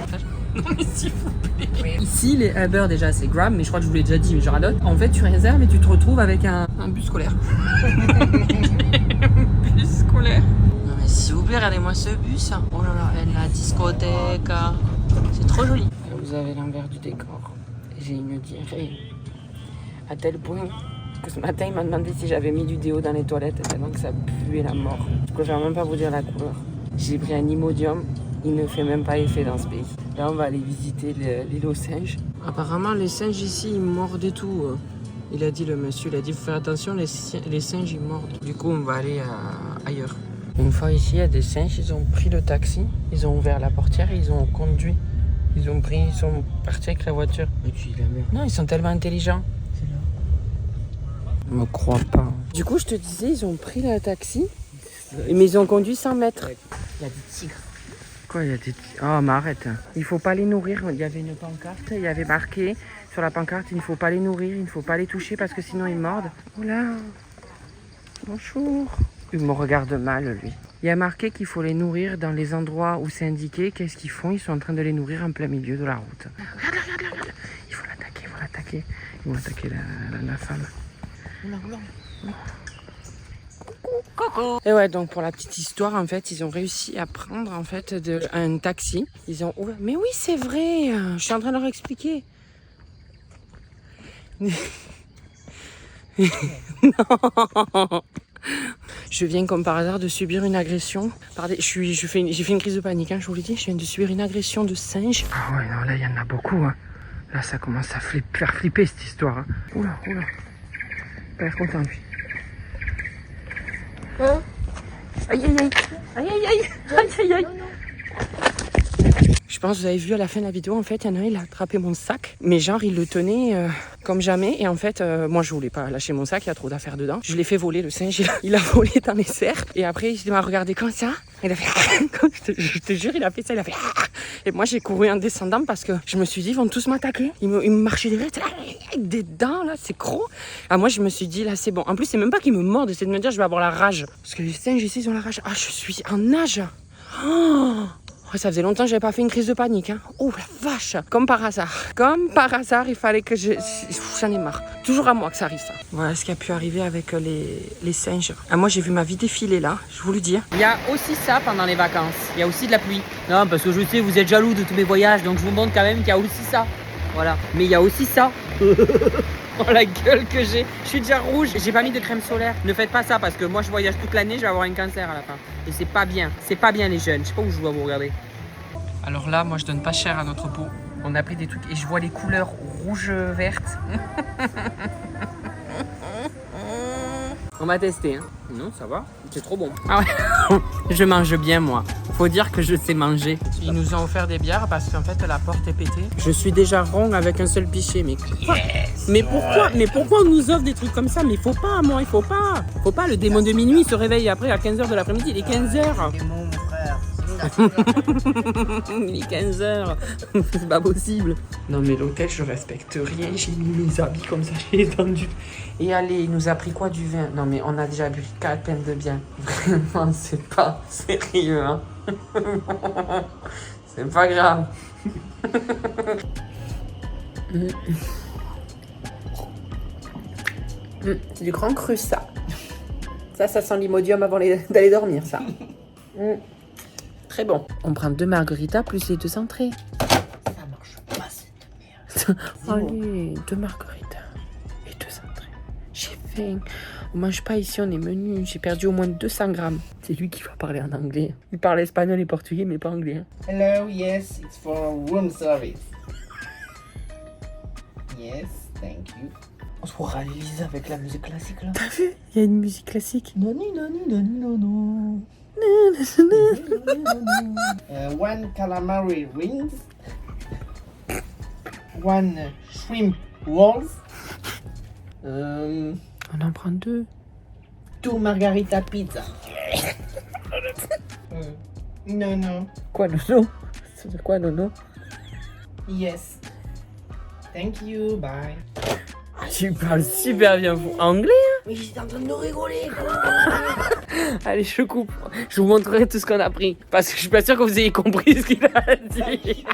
Speaker 4: Non mais s'il vous plaît. Ici les Uber déjà c'est Grab, mais je crois que je vous l'ai déjà dit, mais je radote. En fait tu réserves et tu te retrouves avec un bus scolaire. Bus scolaire. Non mais s'il vous plaît, regardez-moi ce bus. Oh là là, la discothèque. C'est trop joli. Là, vous avez l'envers du décor. J'ai une diarrhée. À tel point que ce matin il m'a demandé si j'avais mis du déo dans les toilettes tellement que ça puait la mort. Je préfère même pas vous dire la couleur. J'ai pris un Imodium. Il ne fait même pas effet dans ce pays. Là, on va aller visiter l'île aux singes. Apparemment, les singes ici, ils mordent et tout. Il a dit, le monsieur, il a dit, faut faire attention, les singes, ils mordent. Du coup, on va aller ailleurs. Une fois ici, il y a des singes, ils ont pris le taxi, ils ont ouvert la portière et ils ont conduit. Ils sont partis avec la voiture.
Speaker 2: Et puis la mer.
Speaker 4: Non, ils sont tellement intelligents.
Speaker 2: C'est là.
Speaker 4: Je me crois pas. Du coup, je te disais, ils ont pris le taxi, mais ils ont conduit 100 mètres.
Speaker 2: Il y a des tigres.
Speaker 4: Quoi, il y a des... Oh, mais arrête. Il faut pas les nourrir. Il y avait une pancarte, il y avait marqué sur la pancarte, il ne faut pas les nourrir, il ne faut pas les toucher parce que sinon ils mordent. Oula. Bonjour. Il me regarde mal, lui. Il y a marqué qu'il faut les nourrir dans les endroits où c'est indiqué. Qu'est-ce qu'ils font? Ils sont en train de les nourrir en plein milieu de la route. Regarde. Il faut l'attaquer. Ils vont attaquer la femme. Coucou. Et ouais, donc pour la petite histoire, en fait, ils ont réussi à prendre en fait un taxi. Ils ont ouvert. Mais oui, c'est vrai. Je suis en train de leur expliquer. Non. Je viens comme par hasard de subir une agression. J'ai fait une crise de panique, hein, je vous l'ai dit. Je viens de subir une agression de singe. Ah ouais, non, là, il y en a beaucoup. Hein. Là, ça commence à faire flipper cette histoire. Hein. Oula. Pas l'air content, lui. Hein? Aïe. Je pense que vous avez vu à la fin de la vidéo, en fait, il y en a un, il a attrapé mon sac. Mais genre, il le tenait comme jamais. Et en fait, moi, je voulais pas lâcher mon sac, il y a trop d'affaires dedans. Je l'ai fait voler, le singe, il a volé dans les serres. Et après, il m'a regardé comme ça. Il a fait... je te jure, il a fait ça, il a fait... Et moi, j'ai couru en descendant parce que je me suis dit, ils vont tous m'attaquer. Ils me marchaient derrière, avec des dents, là, c'est gros. Ah, moi, je me suis dit, là, c'est bon. En plus, c'est même pas qu'ils me mordent, c'est de me dire, je vais avoir la rage. Parce que les singes ici, ils ont la rage. Ah, je suis en nage. Oh, ça faisait longtemps que j'avais pas fait une crise de panique. Hein. Oh la vache. Comme par hasard, il fallait que j'en ai marre. Toujours à moi que ça arrive ça. Voilà ce qui a pu arriver avec les singes. Ah, moi j'ai vu ma vie défiler là, je vous le dis. Il y a aussi ça pendant les vacances. Il y a aussi de la pluie. Non, parce que je sais, vous êtes jaloux de tous mes voyages, donc je vous montre quand même qu'il y a aussi ça. Voilà. Mais il y a aussi ça. Oh la gueule que j'ai. Je suis déjà rouge. J'ai pas mis de crème solaire. Ne faites pas ça parce que moi je voyage toute l'année, je vais avoir un cancer à la fin. Et c'est pas bien. C'est pas bien les jeunes. Je sais pas où je dois vous regarder. Alors là, moi je donne pas cher à notre peau. On a pris des trucs et je vois les couleurs rouge-verte. On va tester. Hein. Non, ça va. C'est trop bon. Ah ouais. Je mange bien moi. Faut dire que je sais manger. Je Ils nous ont offert des bières parce qu'en fait la porte est pétée. Je suis déjà rond avec un seul pichet, mais pourquoi mais pourquoi on nous offre des trucs comme ça? Mais faut pas, moi, il faut pas. Faut pas, le démon de minuit se réveille après à 15h de l'après-midi, il est 15h.
Speaker 2: Mon frère.
Speaker 4: Il est 15h. C'est pas possible. Non mais l'hôtel, je respecte rien. J'ai mis mes habits comme ça, j'ai étendu. Et allez, il nous a pris quoi du vin? Non mais on a déjà bu 4 peines de bien. Vraiment, c'est pas sérieux, hein. C'est pas grave. C'est du grand cru, ça. Ça sent l'imodium avant d'aller dormir, ça. Très bon. On prend 2 margaritas plus les 2 entrées.
Speaker 2: Ça marche pas cette merde.
Speaker 4: Allez, 2 margaritas et 2 entrées. J'ai faim. On mange pas ici, on est menu. J'ai perdu au moins 200 grammes. C'est lui qui va parler en anglais. Il parle espagnol et portugais, mais pas anglais. Hein.
Speaker 2: Hello, yes, it's for room service. Yes, thank you. On se pourra aller Lisa avec la musique classique là.
Speaker 4: T'as vu? Il y a une musique classique.
Speaker 2: Noni, noni, noni, nono. One calamari rings. One shrimp rolls.
Speaker 4: On en prend 2.
Speaker 2: 2 margarita pizza. No.
Speaker 4: Quoi, Nono? C'est quoi, Nono?
Speaker 2: Yes. Thank you, bye.
Speaker 4: Tu parles super bien anglais, hein?
Speaker 2: Mais j'étais en train de rigoler.
Speaker 4: Allez, je coupe. Je vous montrerai tout ce qu'on a pris. Parce que je suis pas sûre que vous ayez compris ce qu'il a dit.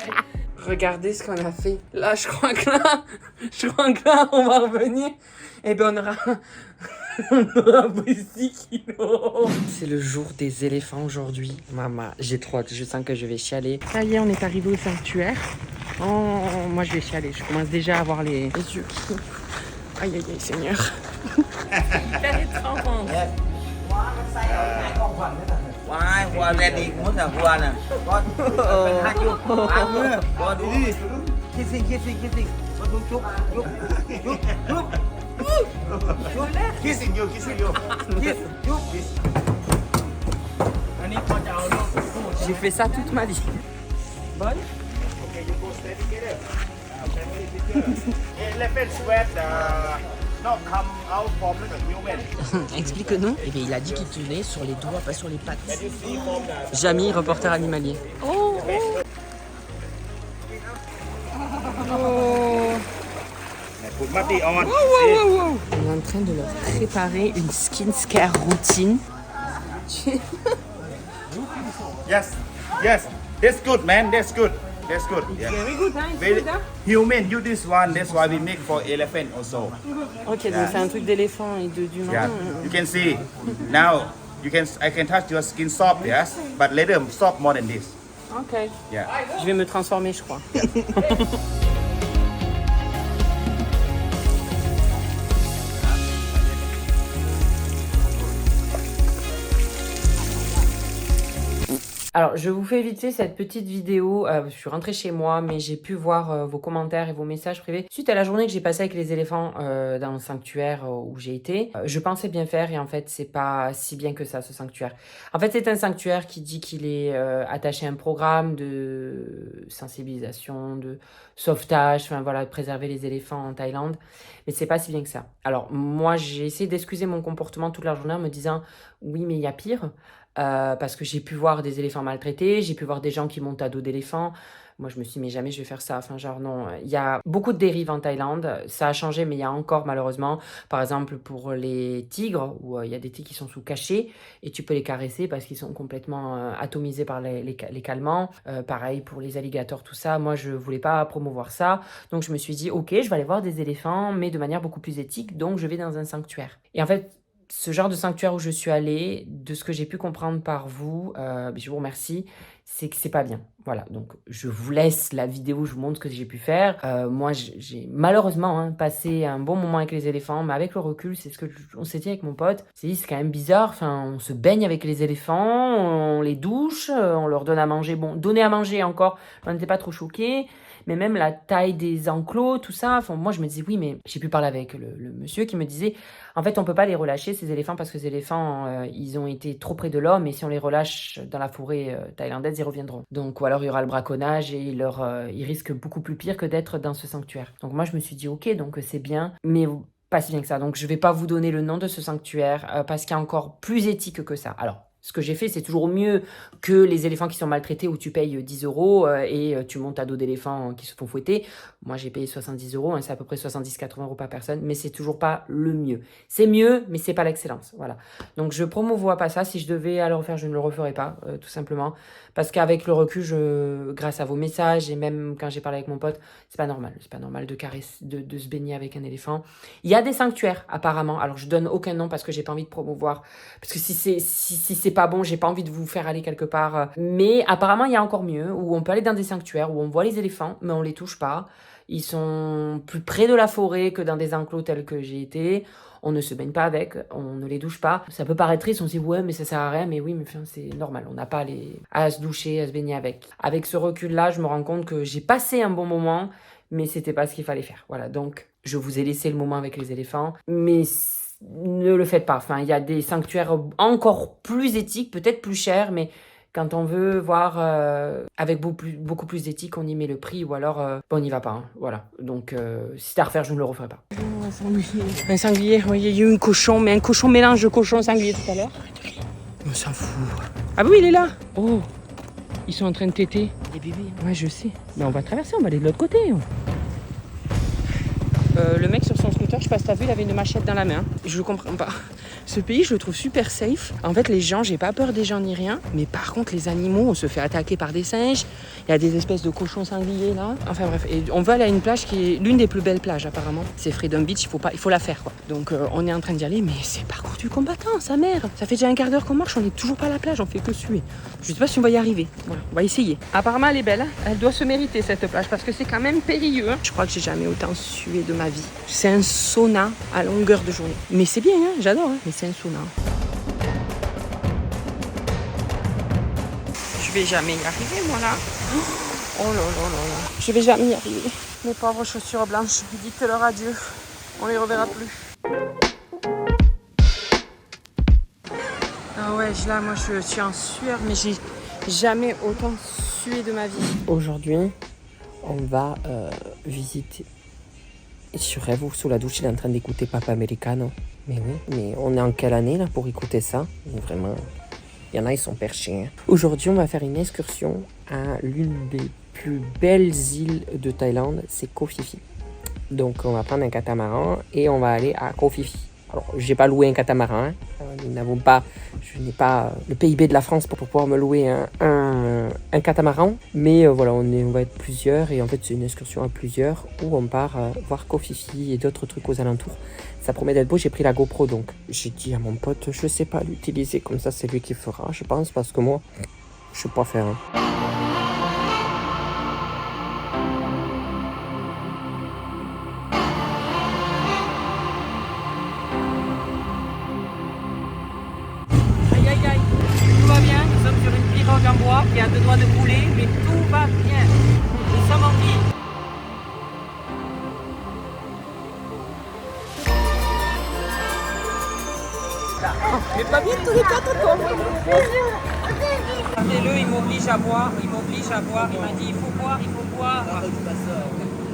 Speaker 4: Regardez ce qu'on a fait. Là, je crois que là, on va revenir. Et ben, on aura pris 6 kilos. C'est le jour des éléphants aujourd'hui. Maman, j'ai trop hâte. Je sens que je vais chialer. Ça y est, on est arrivé au sanctuaire. Oh, moi, je vais chialer. Je commence déjà à avoir les yeux qui... Aïe, aïe, aïe, Seigneur. Hyper étrange.
Speaker 2: วายหัวแรดอีกมุ้งแต่หัวน่ะก็เป็นฮักยุกวางมือก็ดูดิคิดสิมาดูจุ๊บคิดสิอยู่อันนี้พอจะเอาลูก
Speaker 4: J'ai fait ça toute ma vie. Bonne?
Speaker 5: Okay, you go stay together. Elephant sweat not come out from the human.
Speaker 4: Explique-nous. Eh bien, il a dit qu'il tenait sur les doigts, pas sur les pattes. Jamy, reporter animalier. Oh.
Speaker 5: Put Mati on.
Speaker 4: On est en train de leur préparer une skincare routine.
Speaker 5: Yes. That's good, man. That's good. Yeah.
Speaker 4: Very good, hein?
Speaker 5: Very human. You this one. That's why we make for elephant also.
Speaker 4: Ok, donc c'est un truc d'éléphant et d'humain.
Speaker 5: Yeah. You can see now. I can touch your skin soft, yes, but later soft more than this.
Speaker 4: Ok.
Speaker 5: Yeah.
Speaker 4: Je vais me transformer, je crois. Alors, je vous fais éviter cette petite vidéo. Je suis rentrée chez moi, mais j'ai pu voir vos commentaires et vos messages privés. Suite à la journée que j'ai passée avec les éléphants dans le sanctuaire où j'ai été, je pensais bien faire et en fait, c'est pas si bien que ça, ce sanctuaire. En fait, c'est un sanctuaire qui dit qu'il est attaché à un programme de sensibilisation, de sauvetage, enfin voilà, de préserver les éléphants en Thaïlande. Mais c'est pas si bien que ça. Alors, moi, j'ai essayé d'excuser mon comportement toute la journée en me disant « Oui, mais il y a pire ». Parce que j'ai pu voir des éléphants maltraités, j'ai pu voir des gens qui montent à dos d'éléphants. Moi, je me suis dit, mais jamais je vais faire ça. Enfin, genre, non. Il y a beaucoup de dérives en Thaïlande. Ça a changé, mais il y a encore, malheureusement, par exemple, pour les tigres, où il y a des tigres qui sont sous cachet, et tu peux les caresser parce qu'ils sont complètement atomisés par les calmants. Pareil pour les alligators, tout ça. Moi, je voulais pas promouvoir ça. Donc, je me suis dit, ok, je vais aller voir des éléphants, mais de manière beaucoup plus éthique. Donc, je vais dans un sanctuaire. Et en fait, ce genre de sanctuaire où je suis allée, de ce que j'ai pu comprendre par vous, je vous remercie, c'est que c'est pas bien. Voilà, donc je vous laisse la vidéo, je vous montre ce que j'ai pu faire. Moi, j'ai malheureusement passé un bon moment avec les éléphants, mais avec le recul, c'est ce qu'on s'est dit avec mon pote. C'est quand même bizarre, enfin, on se baigne avec les éléphants, on les douche, on leur donne à manger. Bon, donner à manger encore, on n'était pas trop choqués. Mais même la taille des enclos, tout ça, enfin, moi je me disais oui, mais j'ai pu parler avec le monsieur qui me disait en fait on peut pas les relâcher, ces éléphants parce que ces éléphants, ils ont été trop près de l'homme et si on les relâche dans la forêt thaïlandaise, ils reviendront. Donc, ou alors il y aura le braconnage et ils risquent beaucoup plus pire que d'être dans ce sanctuaire. Donc moi, je me suis dit, ok, donc c'est bien, mais pas si bien que ça. Donc je vais pas vous donner le nom de ce sanctuaire parce qu'il y a encore plus éthique que ça. Alors, ce que j'ai fait, c'est toujours mieux que les éléphants qui sont maltraités où tu payes 10 € et tu montes à dos d'éléphants qui se font fouetter. Moi, j'ai payé 70 €, hein, c'est à peu près 70-80 € par personne, mais c'est toujours pas le mieux. C'est mieux, mais c'est pas l'excellence. Voilà. Donc, je promouvois pas ça. Si je devais le refaire, je ne le referais pas, tout simplement. Parce qu'avec le recul, grâce à vos messages et même quand j'ai parlé avec mon pote, c'est pas normal. C'est pas normal de se baigner avec un éléphant. Il y a des sanctuaires, apparemment. Alors, je donne aucun nom parce que j'ai pas envie de promouvoir. Parce que si c'est pas bon, j'ai pas envie de vous faire aller quelque part. Mais apparemment, il y a encore mieux, où on peut aller dans des sanctuaires, où on voit les éléphants, mais on les touche pas. Ils sont plus près de la forêt que dans des enclos tels que j'ai été. On ne se baigne pas avec, on ne les douche pas. Ça peut paraître triste, on se dit ouais, mais ça sert à rien. Mais oui, mais enfin, c'est normal, on n'a pas à se doucher, à se baigner avec. Avec ce recul-là, je me rends compte que j'ai passé un bon moment, mais c'était pas ce qu'il fallait faire. Voilà, donc je vous ai laissé le moment avec les éléphants, mais ne le faites pas. Enfin, il y a des sanctuaires encore plus éthiques, peut-être plus chers, mais quand on veut voir avec beaucoup plus d'éthique, on y met le prix ou alors on n'y va pas. Hein. Voilà. Donc si c'est à refaire, je ne le referai pas.
Speaker 3: Un sanglier, oui, il y a eu un cochon, mais un cochon mélange de cochon sanglier tout à l'heure. On s'en fout. Ah oui, il est là. Oh, ils sont en train de téter.
Speaker 4: Des bébés.
Speaker 3: Ouais, je sais. Mais on va traverser, on va aller de l'autre côté. Le mec sur son scooter, je sais pas si t'as vu, il avait une machette dans la main. Je comprends pas. Ce pays, je le trouve super safe. En fait, les gens, j'ai pas peur des gens ni rien. Mais par contre, les animaux, on se fait attaquer par des singes. Il y a des espèces de cochons sangliers là. Enfin bref, et on va aller à une plage qui est l'une des plus belles plages apparemment. C'est Freedom Beach, il faut la faire quoi. Donc on est en train d'y aller, mais c'est parcours du combattant, sa mère. Ça fait déjà un quart d'heure qu'on marche, on est toujours pas à la plage, on fait que suer. Je sais pas si on va y arriver. Voilà, on va essayer. Apparemment, elle est belle. Hein. Elle doit se mériter cette plage parce que c'est quand même périlleux. Hein. Je crois que j'ai jamais autant sué de ma vie. C'est un sauna à longueur de journée. Mais c'est bien, hein, j'adore, hein, mais c'est un sauna. Je vais jamais y arriver, moi, là. Oh là là là là. Je vais jamais y arriver. Mes pauvres chaussures blanches, dites-leur adieu. On les reverra plus. Ah ouais, là, moi, je suis en sueur, mais j'ai jamais autant sué de ma vie. Aujourd'hui, on va visiter... Je rêve sous la douche, il est en train d'écouter Papa Americano. Mais oui, mais on est en quelle année là pour écouter ça? Mais vraiment, il y en a, ils sont perchés. Hein. Aujourd'hui, on va faire une excursion à l'une des plus belles îles de Thaïlande, c'est Koh Phi Phi. Donc, on va prendre un catamaran et on va aller à Koh Phi Phi. Alors, j'ai pas loué un catamaran. Hein. Je n'ai pas le PIB de la France pour pouvoir me louer un catamaran. Mais voilà, on va être plusieurs. Et en fait, c'est une excursion à plusieurs où on part voir Koh Phi Phi et d'autres trucs aux alentours. Ça promet d'être beau. J'ai pris la GoPro, donc j'ai dit à mon pote, je sais pas l'utiliser. Comme ça, c'est lui qui fera, je pense. Parce que moi, je sais pas faire. Hein. En bois qui a 2 doigts de couler, mais tout va bien. Nous sommes en vie. Mais pas bien tous les 4 tombes. Regardez-le, il m'oblige à boire, il m'a dit il faut boire.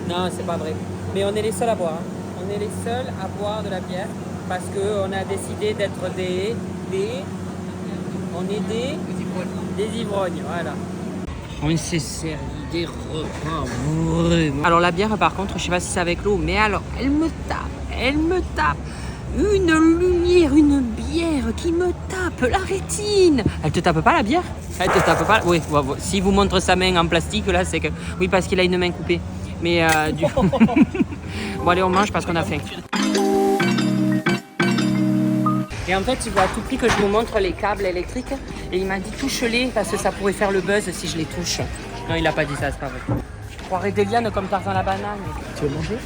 Speaker 3: Non, c'est pas vrai. Mais on est les seuls à boire. Hein. On est les seuls à boire de la bière parce qu'on a décidé d'être des ivrognes, voilà. On s'est servi des repas vraiment. Alors la bière par contre, je sais pas si c'est avec l'eau, mais alors elle me tape. Une lumière, une bière qui me tape la rétine. Elle te tape pas la bière? Elle te tape pas? Oui, si vous montre sa main en plastique là, c'est que... Oui, parce qu'il a une main coupée. Mais du coup... Bon allez, on mange parce qu'on a faim. Et en fait, il voit à tout prix que je vous montre les câbles électriques. Et il m'a dit touche-les parce que ça pourrait faire le buzz si je les touche. Non, il a pas dit ça, c'est pas vrai. Je croirais des lianes comme Tarzan la banane. Tu veux manger?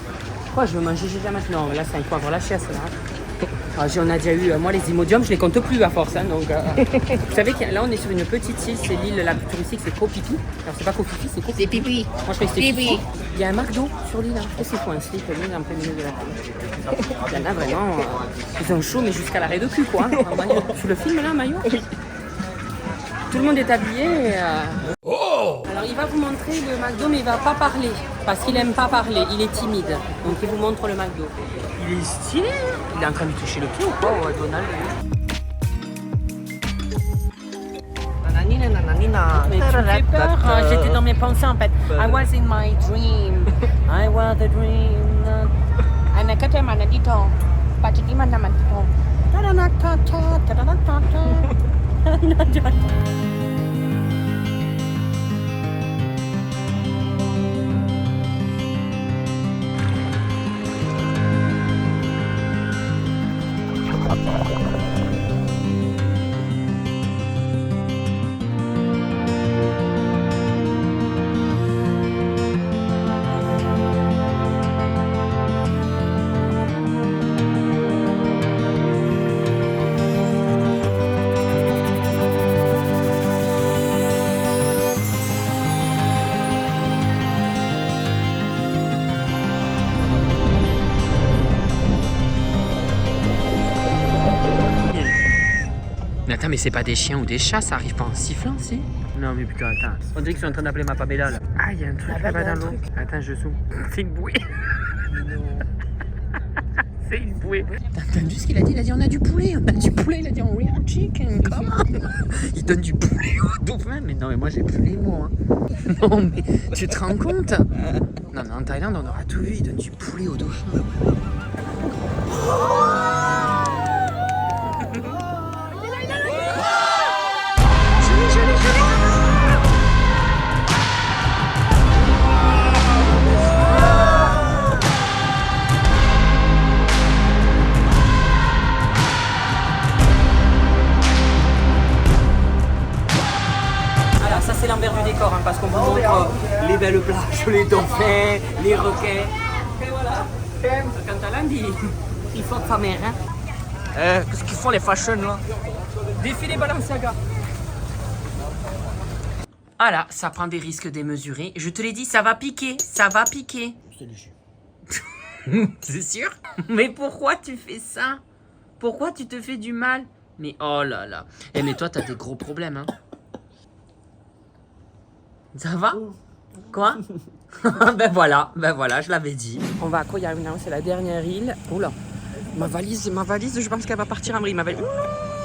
Speaker 3: Quoi, je veux manger? J'ai déjà maintenant. Là, c'est un poivre la chiasse là.
Speaker 4: On a déjà eu, moi les Imodium, je les compte plus à force. Hein, donc, vous savez que là on est sur une petite île, c'est l'île la plus touristique, c'est Koh Phi Phi. Alors c'est pas Koh Phi Phi, c'est Koh Phi Phi. Moi je croyais que c'était Fifi. Il y a un McDo sur l'île. Hein. C'est quoi un slip l'île en plein milieu de la plage. Il y en a vraiment, ils ont chaud mais jusqu'à l'arrêt de cul quoi. Hein, en maillot. Tu le filmes là, maillot? Oui. Tout le monde est habillé. Alors il va vous montrer le McDo mais il va pas parler parce qu'il aime pas parler, il est timide. Donc il vous montre le McDo. Il est stylé. Il est en train de toucher le pied ou quoi Donald? Mais tu me fais peur. J'étais dans mes pensées en fait. I was in my dream. I was a dream. Anakata manadito. Patiti manamatito. Mais attends, mais c'est pas des chiens ou des chats, ça arrive pas en sifflant, si? Non, mais putain, attends. On dirait qu'ils sont en train d'appeler ma Pamela, là. Ah, il y a un truc là-bas dans l'eau. Attends, je zoome. C'est une bouée. C'est une bouée. T'as entendu ce qu'il a dit? Il a dit on a du poulet, on a du poulet. Il a dit on real chicken, come on. Il donne du poulet au dauphin. Mais non, mais moi j'ai plus les mots. Hein. Non, mais tu te rends compte? Non, mais en Thaïlande, on aura tout vu. Il donne du poulet au dauphin. C'est l'envers du décor hein, parce qu'on vous montre les belles plages, les dauphins, les requins. Et voilà. Quand Alain dit il faut sa mère. Hein. Qu'est-ce qu'ils font les fashion là? Défilé Balenciaga. Ah là, ça prend des risques démesurés. Je te l'ai dit, ça va piquer, ça va piquer. C'est sûr? Mais pourquoi tu fais ça? Pourquoi tu te fais du mal? Mais oh là là. Eh mais toi t'as des gros problèmes hein. Ça va? Quoi? Ben voilà, je l'avais dit. On va à Koh Yai Nao, c'est la dernière île. Oula, ma valise, je pense qu'elle va partir en vrille.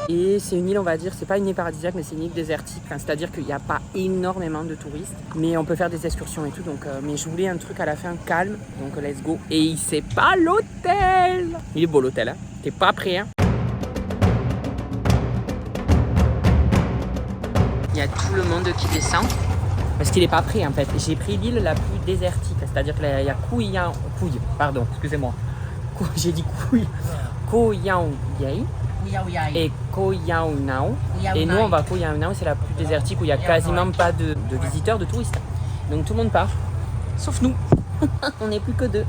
Speaker 4: Et c'est une île, on va dire, c'est pas une île paradisiaque, mais c'est une île désertique. Enfin, c'est-à-dire qu'il n'y a pas énormément de touristes, mais on peut faire des excursions et tout. Donc, mais je voulais un truc à la fin calme, donc let's go. Et c'est pas l'hôtel. Il est beau l'hôtel, hein. T'es pas prêt, hein? Il y a tout le monde qui descend. Parce qu'il n'est pas prêt en fait. J'ai pris l'île la plus désertique, c'est-à-dire qu'il y a Koh Yai et Koh Yai Nao. Et nous on va à Koh Yai Nao, c'est la plus désertique où il n'y a quasiment pas de visiteurs, de touristes. Donc tout le monde part, sauf nous. On n'est plus que deux.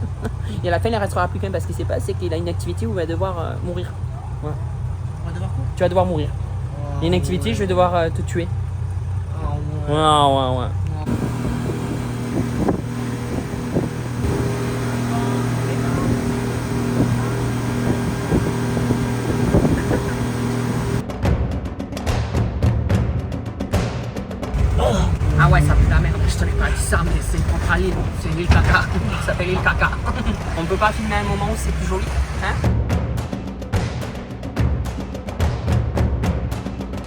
Speaker 4: Et à la fin il ne restera plus qu'un parce qu'il s'est passé qu'il a une activité où il va devoir mourir. Ouais. On va devoir quoi? Tu vas devoir mourir. Il y a une activité, je vais devoir te tuer. Ouais. Ah ouais, ça pue la merde, je te l'ai pas dit ça, mais c'est propre à l'île, c'est l'île caca, ça s'appelle l'île caca. On peut pas filmer à un moment où c'est plus joli, hein?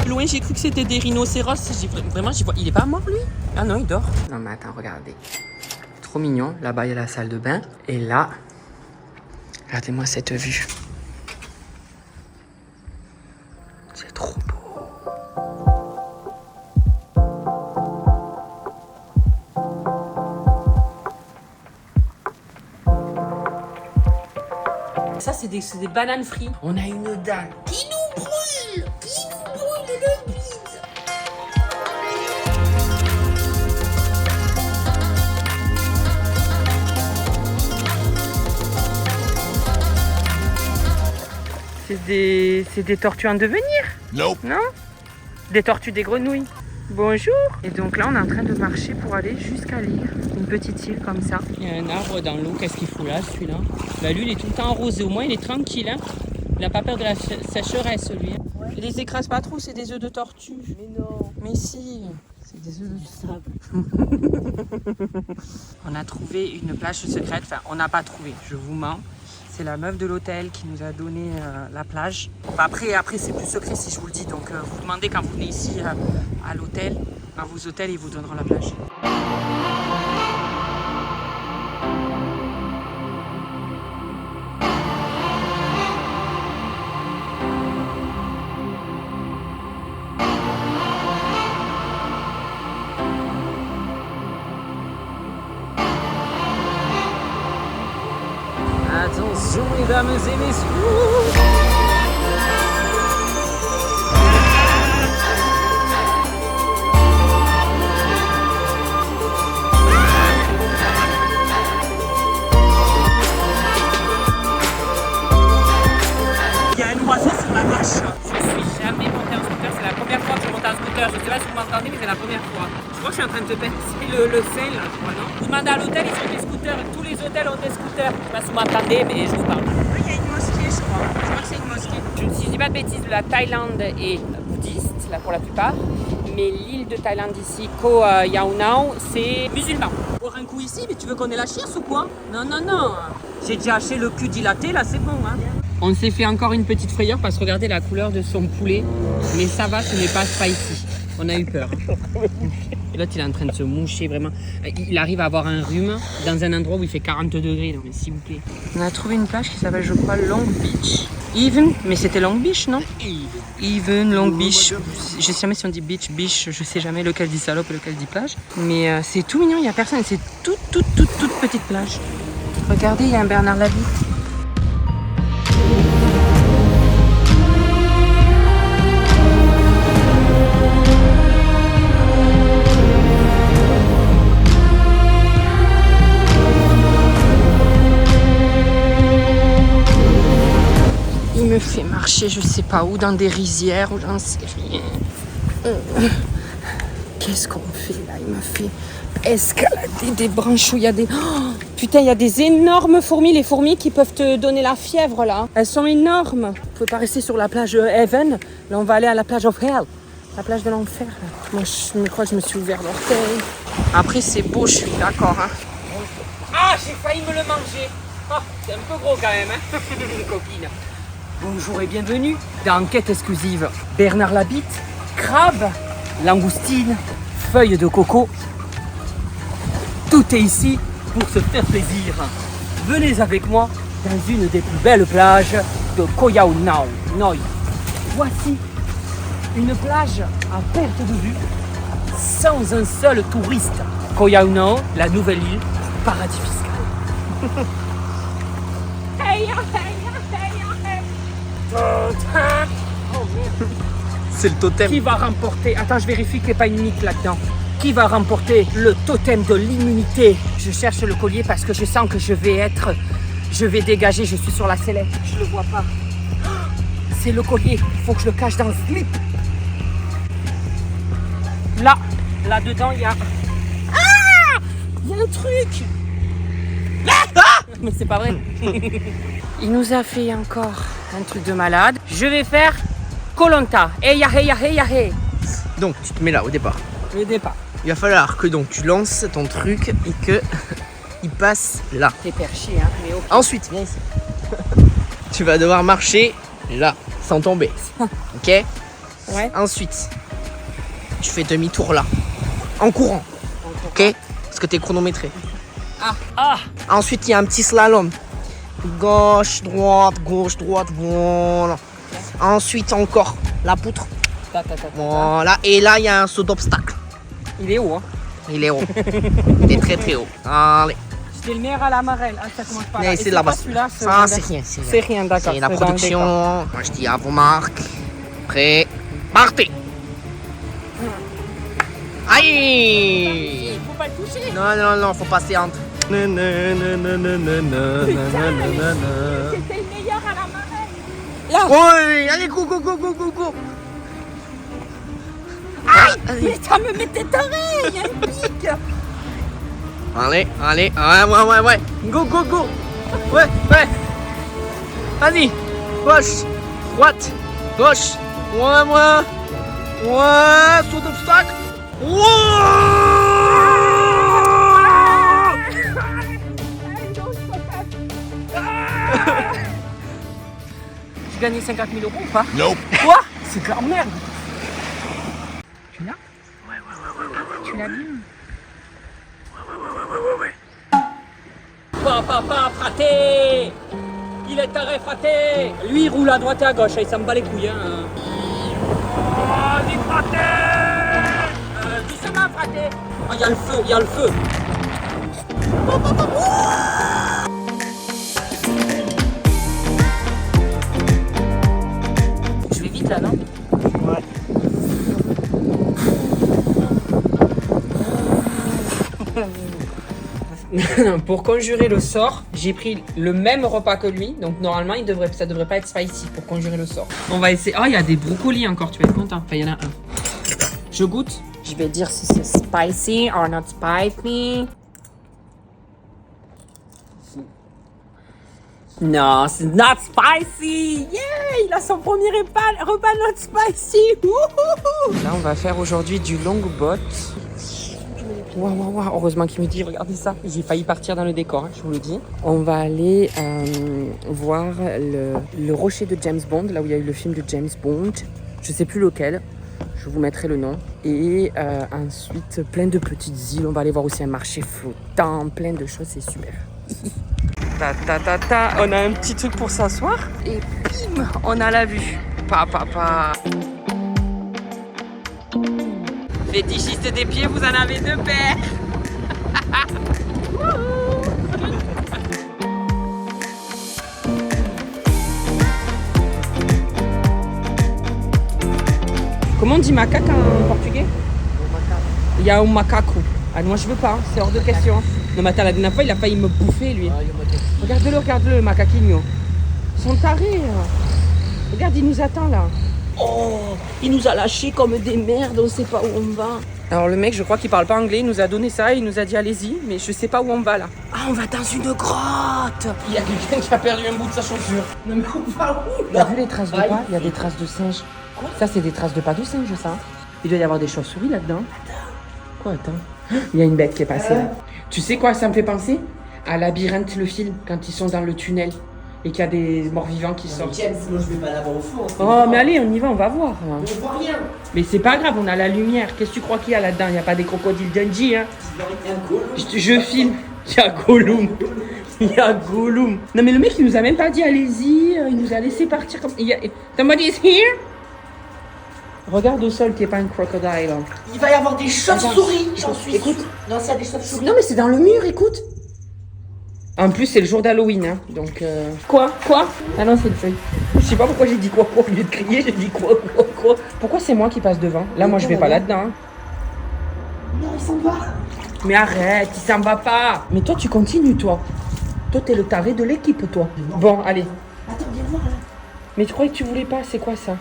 Speaker 4: Loin, j'ai cru que c'était des rhinocéros. Vraiment, j'y vois. Il est pas mort, lui? Ah non, il dort. Non, mais attends, regardez. Trop mignon. Là-bas, il y a la salle de bain. Et là, regardez-moi cette vue. C'est trop beau. Ça, c'est des bananes frites. On a une dalle qui nous brûle! Qui nous brûle le bide! C'est c'est des tortues en devenir. Non. Des tortues, des grenouilles. Bonjour. Et donc là, on est en train de marcher pour aller jusqu'à l'île. Une petite île comme ça. Il y a un arbre dans l'eau. Qu'est-ce qu'il fout là, celui-là? Bah lui, il est tout le temps arrosé. Au moins, il est tranquille. Hein. Il n'a pas peur de la sécheresse, lui. Ouais. Il les écrase pas trop, c'est des œufs de tortue. Mais non. Mais si. C'est des œufs de sable. On a trouvé une plage secrète. Enfin, on n'a pas trouvé. Je vous mens. C'est la meuf de l'hôtel qui nous a donné la plage. Enfin, après c'est plus secret si je vous le dis. Donc, vous demandez quand vous venez ici à l'hôtel, à vos hôtels, ils vous donneront la plage. Attention, mesdames et messieurs. Il y a un oiseau sur la marche. Je suis jamais monté en scooter, c'est la première fois que je monte en scooter. Je ne sais pas si vous m'entendez, mais c'est la première fois. Je crois que je suis en train de te passer le sein là, je crois, non? Vous demandez à l'hôtel, ils ont des scooters. Tous les hôtels ont des scooters. Je ne sais pas si vous m'entendez, mais je vous parle. Il y a une mosquée, je crois. Je crois que c'est une mosquée. Si je dis pas de bêtises, la Thaïlande est bouddhiste, là pour la plupart. Mais l'île de Thaïlande ici, Koh Yau Nau, c'est musulman. Pour un coup ici, mais tu veux qu'on ait la chiasse ou quoi? Non, non, non. J'ai déjà acheté le cul dilaté, là c'est bon. Hein. On s'est fait encore une petite frayeur parce que regardez la couleur de son poulet. Mais ça va, ce n'est pas spicy. On a eu peur. L'autre, il est en train de se moucher vraiment. Il arrive à avoir un rhume dans un endroit où il fait 40 degrés. Donc, s'il vous plaît. On a trouvé une plage qui s'appelle, je crois, Long Beach. Even, mais c'était Long Beach, non? Even, Long Beach. Je sais jamais si on dit beach, je sais jamais lequel dit salope et lequel dit plage. Mais c'est tout mignon, il n'y a personne. C'est toute petite plage. Regardez, il y a un Bernard Labitte. Il me fait marcher, je sais pas où, dans des rizières, ou j'en sais rien. Qu'est-ce qu'on fait là? Il m'a fait escalader des branches où il y a des... Oh, putain, il y a des énormes fourmis, les fourmis qui peuvent te donner la fièvre là. Elles sont énormes. Vous pouvez pas rester sur la plage Heaven. Là, on va aller à la plage of Hell. La plage de l'enfer. Moi, je crois que je me suis ouvert l'orteil. Après, c'est beau, je suis d'accord. Hein. Ah, j'ai failli me le manger. Oh, c'est un peu gros quand même, hein, copine. Bonjour et bienvenue dans Enquête exclusive. Bernard Labitte, crabe, langoustine, feuilles de coco. Tout est ici pour se faire plaisir. Venez avec moi dans une des plus belles plages de Koh Yau Noi. Voici une plage à perte de vue, sans un seul touriste. Koh Yau Noi, la nouvelle île, paradis fiscal.
Speaker 3: C'est le totem.
Speaker 4: Qui va remporter? Attends, je vérifie qu'il n'y ait pas une mythe là-dedans. Qui va remporter le totem de l'immunité? Je cherche le collier parce que je sens que je vais dégager. Je suis sur la sellette. Je le vois pas. C'est le collier. Il faut que je le cache dans le slip. Là-dedans, il y a... Ah! Il y a un truc. Ah! Mais c'est pas vrai. Il nous a fait encore un truc de malade. Je vais faire Koh-Lanta. Hey, hey, hey, hey.
Speaker 3: Donc, tu te mets là au départ.
Speaker 4: Le départ.
Speaker 3: Il va falloir que donc tu lances ton truc et que il passe là.
Speaker 4: T'es perché, hein. Mais okay.
Speaker 3: Ensuite, viens ici. Tu vas devoir marcher là, sans tomber. Ok?
Speaker 4: Ouais.
Speaker 3: Ensuite, tu fais demi-tour là, en courant. Ok? Parce que t'es chronométré.
Speaker 4: Ah.
Speaker 3: Ensuite, il y a un petit slalom. Gauche, droite, voilà. Ensuite, encore la poutre. Voilà. Et là, il y a un saut d'obstacle.
Speaker 4: Il est haut, hein?
Speaker 3: Il est haut. Il est très très haut. Allez.
Speaker 4: C'était le meilleur à la marelle. Ah, ça commence par là.
Speaker 3: C'est là-bas. Ça, c'est rien.
Speaker 4: C'est rien, d'accord.
Speaker 3: C'est la production. Moi, je dis à vos marques. Prêt. Partez. Aïe.
Speaker 4: Faut pas le toucher.
Speaker 3: Non, faut passer entre.
Speaker 4: C'était le meilleur à la marelle. Là.
Speaker 3: Oui, allez, go, go, go, go, go, go.
Speaker 4: Aïe, mais ça me mettait taré, il y a une pique.
Speaker 3: Allez, allez, ouais. Go, go, go. Ouais. Vas-y. Gauche, droite, gauche. Ouais. Saut d'obstacle.
Speaker 4: J'ai gagné 50 000 € ou pas?
Speaker 5: Nope.
Speaker 4: Quoi? C'est de la merde. Tu l'as? Ouais. Tu l'as bien? Ouais. Papa, fraté! Il est taré, fraté! Lui, il roule à droite et à gauche, il s'en bat les couilles, hein. Oh, dis fraté! Doucement, fraté! Oh, il y a le feu! Je vais vite là, non? Ouais. Pour conjurer le sort, j'ai pris le même repas que lui, donc normalement ça devrait pas être spicy pour conjurer le sort. On va essayer. Oh, il y a des brocolis encore, tu vas être content. Enfin, il y en a un. Je goûte. Je vais dire si c'est spicy or not spicy. Non, c'est not spicy. Yeah, il a son premier repas not spicy. Wouhou. Là, on va faire aujourd'hui du longboat. Waouh, heureusement qu'il me dit, regardez ça. J'ai failli partir dans le décor, hein, je vous le dis. On va aller voir le rocher de James Bond, là où il y a eu le film de James Bond. Je sais plus lequel, je vous mettrai le nom. Et ensuite, plein de petites îles. On va aller voir aussi un marché flottant, plein de choses, c'est super. On a un petit truc pour s'asseoir. Et bim, on a la vue. Fétichiste des pieds, vous en avez 2 paires. Comment on dit macaque en portugais? Il y a un macaco. Ah, moi je veux pas, c'est hors de question. Non mais attends, la dernière fois il a failli me bouffer lui. Regarde-le, le macaquinho. Ils sont tarés. Regarde, il nous attend là. Oh, il nous a lâchés comme des merdes, on sait pas où on va. Alors le mec, je crois qu'il parle pas anglais, il nous a donné ça, il nous a dit allez-y, mais je sais pas où on va là. Ah, on va dans une grotte. Il y a quelqu'un qui a perdu un bout de sa chaussure. Non mais on va où là? T'as vu les traces de pas? Il y a des traces de singe. Quoi? Ça c'est des traces de pas de singe ça. Il doit y avoir des chauves-souris là-dedans. Quoi, attends? Il y a une bête qui est passée là. Tu sais quoi, ça me fait penser à Labyrinthe, le film, quand ils sont dans le tunnel. Et qu'il y a des morts-vivants qui sortent.
Speaker 2: James, moi je vais pas l'avoir au fond.
Speaker 3: Oh, mais allez, on y va, on va voir.
Speaker 2: Je vois rien.
Speaker 3: Mais c'est pas grave, on a la lumière. Qu'est-ce que tu crois qu'il y a là-dedans? Il n'y a pas des crocodiles Dundee, hein? Je filme. Il y a Gollum. Il y a Gollum. Non, mais le mec, il nous a même pas dit allez-y. Il nous a laissé partir comme. Somebody's here? Regarde au sol qu'il n'y ait pas un crocodile.
Speaker 2: Il va y avoir des chauves-souris, j'en suis
Speaker 3: Écoute.
Speaker 2: sûr. Non, c'est des chauves-souris.
Speaker 3: Non, mais c'est dans le mur, écoute. En plus, c'est le jour d'Halloween, hein, donc... Quoi? Ah non, c'est une feuille. Je sais pas pourquoi j'ai dit quoi. Au lieu de crier, j'ai dit quoi. Pourquoi c'est moi qui passe devant? Là, moi, je vais pas là-dedans. Hein.
Speaker 2: Non, il s'en va.
Speaker 3: Mais arrête, il s'en va pas. Mais toi, tu continues, toi. Toi, t'es le taré de l'équipe, toi. Bon, allez.
Speaker 2: Attends, viens voir, là.
Speaker 3: Mais tu croyais que tu voulais pas? C'est quoi, ça?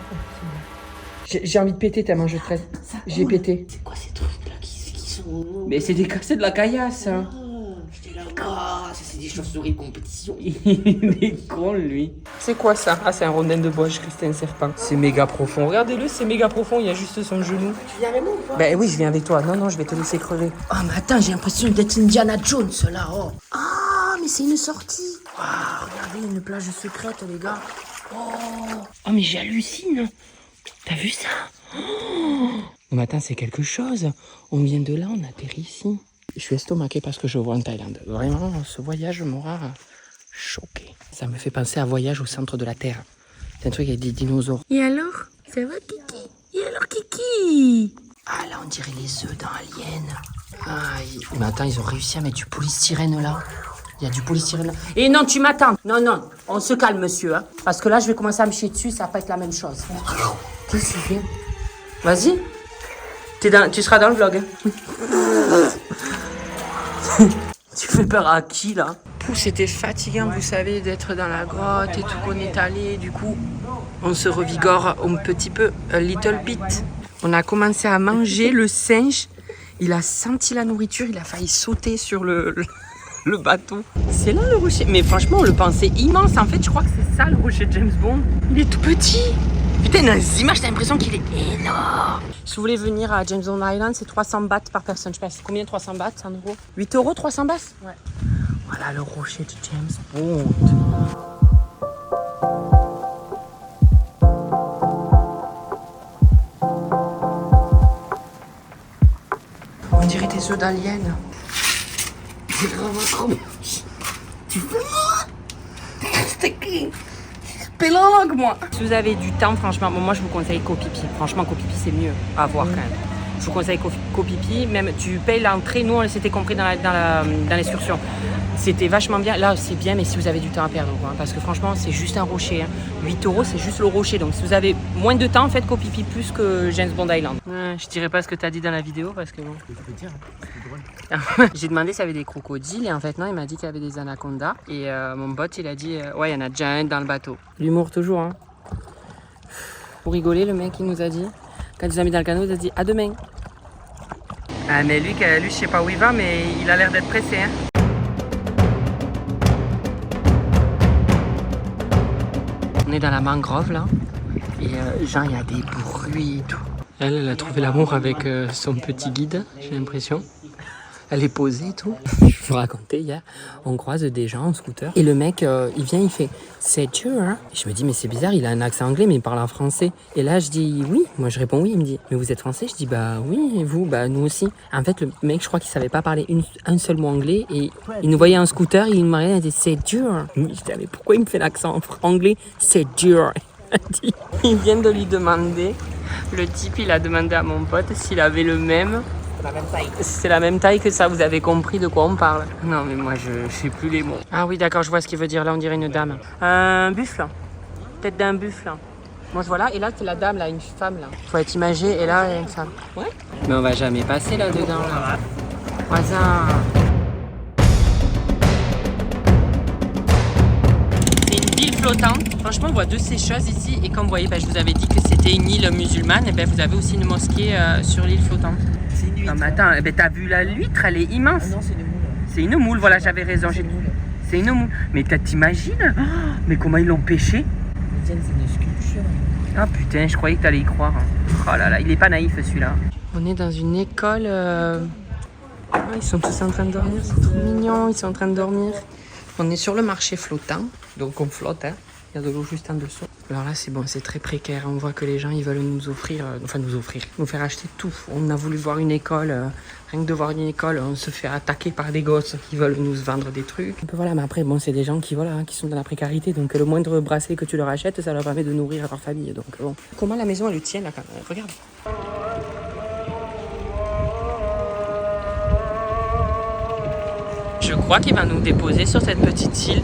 Speaker 3: J'ai envie de péter tellement je traite. J'ai pété.
Speaker 2: C'est quoi ces trucs-là qui sont...
Speaker 3: Mais c'est de la caillasse, hein.
Speaker 2: J'étais là, ça c'est des chauves-souris de compétition.
Speaker 3: Il est con, lui. C'est quoi ça? Ah, c'est un rondin de bois, je crois que c'était un serpent. C'est méga profond. Regardez-le, c'est méga profond, il y a juste son genou.
Speaker 2: Tu viens avec moi ou pas?
Speaker 3: Ben oui, je viens avec toi. Non, je vais te laisser crever.
Speaker 2: Oh, mais attends, j'ai l'impression d'être Indiana Jones, là, oh. Ah, mais c'est une sortie. Waouh, regardez, une plage secrète, les gars.
Speaker 3: Oh, mais j'hallucine. T'as vu ça? Oh, mais attends, c'est quelque chose. On vient de là, on atterrit ici. Je suis estomaqué parce que je vois en Thaïlande. Vraiment, ce voyage m'aura choqué. Ça me fait penser à Voyage au centre de la Terre. C'est un truc avec des dinosaures.
Speaker 4: Et alors? Ça va, Kiki? Et alors, Kiki?
Speaker 2: Ah, là, on dirait les œufs dans Alien.
Speaker 3: Ah, mais attends, ils ont réussi à mettre du polystyrène là. Il y a du polystyrène là.
Speaker 4: Et non, tu m'attends. Non, on se calme, monsieur. Hein, parce que là, je vais commencer à me chier dessus, ça va pas être la même chose. Qu'est-ce qu'il fait? Vas-y. Tu seras dans le vlog. Tu fais peur à qui, là? C'était fatigant, vous savez, d'être dans la grotte et tout, qu'on est allé. Du coup, On se revigore un petit peu, a little bit. On a commencé à manger, le singe, il a senti la nourriture, il a failli sauter sur le bateau. C'est là le rocher, mais franchement on le pensait immense. En fait je crois que c'est ça le rocher de James Bond. Il est tout petit. Putain, dans les images t'as l'impression qu'il est énorme. Si vous voulez venir à James Bond Island, c'est 300 bahts par personne. Je sais pas, c'est combien 300 bahts, 100 €? 8 € 300 bahts? Ouais. Voilà le rocher de James Bond. On dirait des œufs d'alien. C'est vraiment trop bien. Tu fais moi? C'était qui? Pélangue, moi. Si vous avez du temps, franchement, moi je vous conseille Koh Phi Phi. Franchement, Koh Phi Phi c'est mieux à voir quand même. Je vous conseille Koh Phi Phi. Même tu payes l'entrée. Nous, on s'était compris dans l'excursion. C'était vachement bien. Là, c'est bien, mais si vous avez du temps à perdre, quoi, parce que franchement, c'est juste un rocher. Hein. 8 €, c'est juste le rocher. Donc, si vous avez moins de temps, faites Koh Phi Phi plus que James Bond Island. Je dirais pas ce que tu as dit dans la vidéo parce que bon.
Speaker 5: Tu peux dire, c'est drôle.
Speaker 4: J'ai demandé s'il y avait des crocodiles et en fait, non, il m'a dit qu'il y avait des anacondas. Et mon bot, il a dit, ouais, il y en a déjà un dans le bateau. L'humour, toujours, hein. Pour rigoler, le mec, il nous a dit, quand ils ont mis dans le canot, il a dit à demain. Ah, mais lui, je sais pas où il va, mais il a l'air d'être pressé, hein. On est dans la mangrove là, et genre il y a des bruits et tout. Elle a trouvé l'amour avec son petit guide, j'ai l'impression. Elle est posée et tout. Je vous racontais hier, on croise des gens en scooter et le mec il vient, il fait c'est dur hein. Je me dis mais c'est bizarre, il a un accent anglais mais il parle en français. Et là je dis oui, moi je réponds oui, il me dit mais vous êtes français? Je dis bah oui, et vous? Bah nous aussi. En fait le mec je crois qu'il savait pas parler un seul mot anglais et il nous voyait en scooter, il me regardait, il disait c'est dur. Je dis mais pourquoi il me fait l'accent anglais? C'est dur. Il vient de lui demander, le type il a demandé à mon pote s'il avait le même. C'est la même taille que ça, vous avez compris de quoi on parle. Non mais moi je sais plus les mots. Ah oui d'accord, je vois ce qu'il veut dire, là on dirait une dame. Un buffle, tête d'un buffle. Moi je vois là, et là c'est la dame là, une femme là. Faut être imagé et là il y a une femme. Ouais. Mais on va jamais passer là dedans là. Voisin. C'est une ville flottante. Franchement on voit de ces choses ici et comme vous voyez, je vous avais dit que c'était une île musulmane, et vous avez aussi une mosquée sur l'île flottante. Non mais attends, t'as vu la l'huître, elle est immense. Ah non, c'est une moule. C'est une moule, voilà, j'avais raison. C'est une moule. Mais t'imagines? Oh, mais comment ils l'ont pêché?
Speaker 3: C'est une sculpture.
Speaker 4: Ah putain, je croyais que t'allais y croire. Oh là là, il est pas naïf celui-là. On est dans une école. Ah, ils sont tous en train de dormir, c'est trop mignon, ils sont en train de dormir. On est sur le marché flottant, donc on flotte, hein. Il y a de l'eau juste en dessous. Alors là, c'est bon, c'est très précaire. On voit que les gens, ils veulent nous offrir, nous faire acheter tout. On a voulu voir une école. Rien que de voir une école, on se fait attaquer par des gosses qui veulent nous vendre des trucs. Voilà, mais après, bon, c'est des gens qui, voilà, qui sont dans la précarité. Donc le moindre bracelet que tu leur achètes, ça leur permet de nourrir leur famille. Donc bon. Comment la maison, elle le tient là quand même? Regarde. Je crois qu'il va nous déposer sur cette petite île.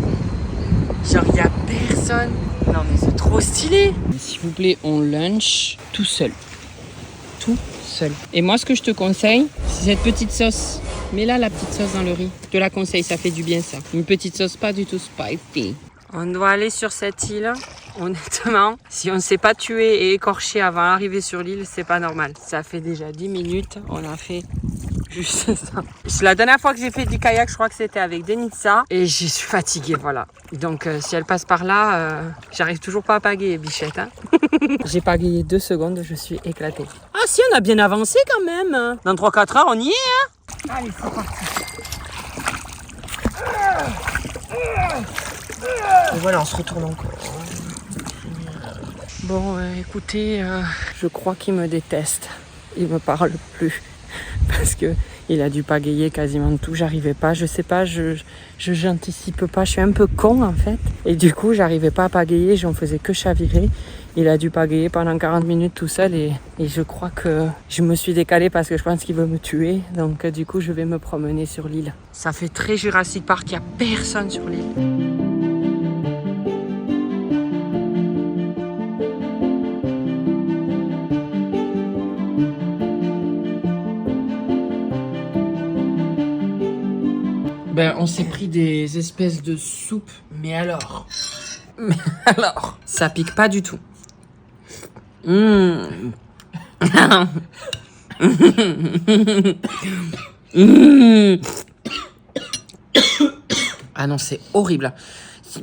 Speaker 4: Genre, il n'y a personne. Non, mais c'est trop stylé. S'il vous plaît, on lunch tout seul. Tout seul. Et moi, ce que je te conseille, c'est cette petite sauce. Mets là la petite sauce dans le riz. Je te la conseille, ça fait du bien ça. Une petite sauce pas du tout spicy. On doit aller sur cette île. Honnêtement, si on ne s'est pas tué et écorché avant d'arriver sur l'île, c'est pas normal. Ça fait déjà 10 minutes. On a fait juste ça. C'est la dernière fois que j'ai fait du kayak, je crois que c'était avec Denitsa. Et je suis fatiguée, voilà. Donc si elle passe par là, j'arrive toujours pas à pagayer, bichette. Hein. J'ai pagayé 2 secondes, je suis éclatée. Ah si, on a bien avancé quand même. Dans 3-4 heures, on y est. Hein. Allez, c'est parti.
Speaker 3: Et voilà, on se retourne encore.
Speaker 4: Bon, écoutez, je crois qu'il me déteste. Il me parle plus. Parce que il a dû pagayer quasiment tout. J'arrivais pas, je sais pas, j'anticipe pas. Je suis un peu con en fait. Et du coup, j'arrivais pas à pagayer. J'en faisais que chavirer. Il a dû pagayer pendant 40 minutes tout seul. Et je crois que je me suis décalée parce que je pense qu'il veut me tuer. Donc du coup, je vais me promener sur l'île. Ça fait très Jurassic Park. Il n'y a personne sur l'île.
Speaker 1: On s'est pris des espèces de soupes, mais alors,
Speaker 4: Ça pique pas du tout.
Speaker 3: Ah non, c'est horrible.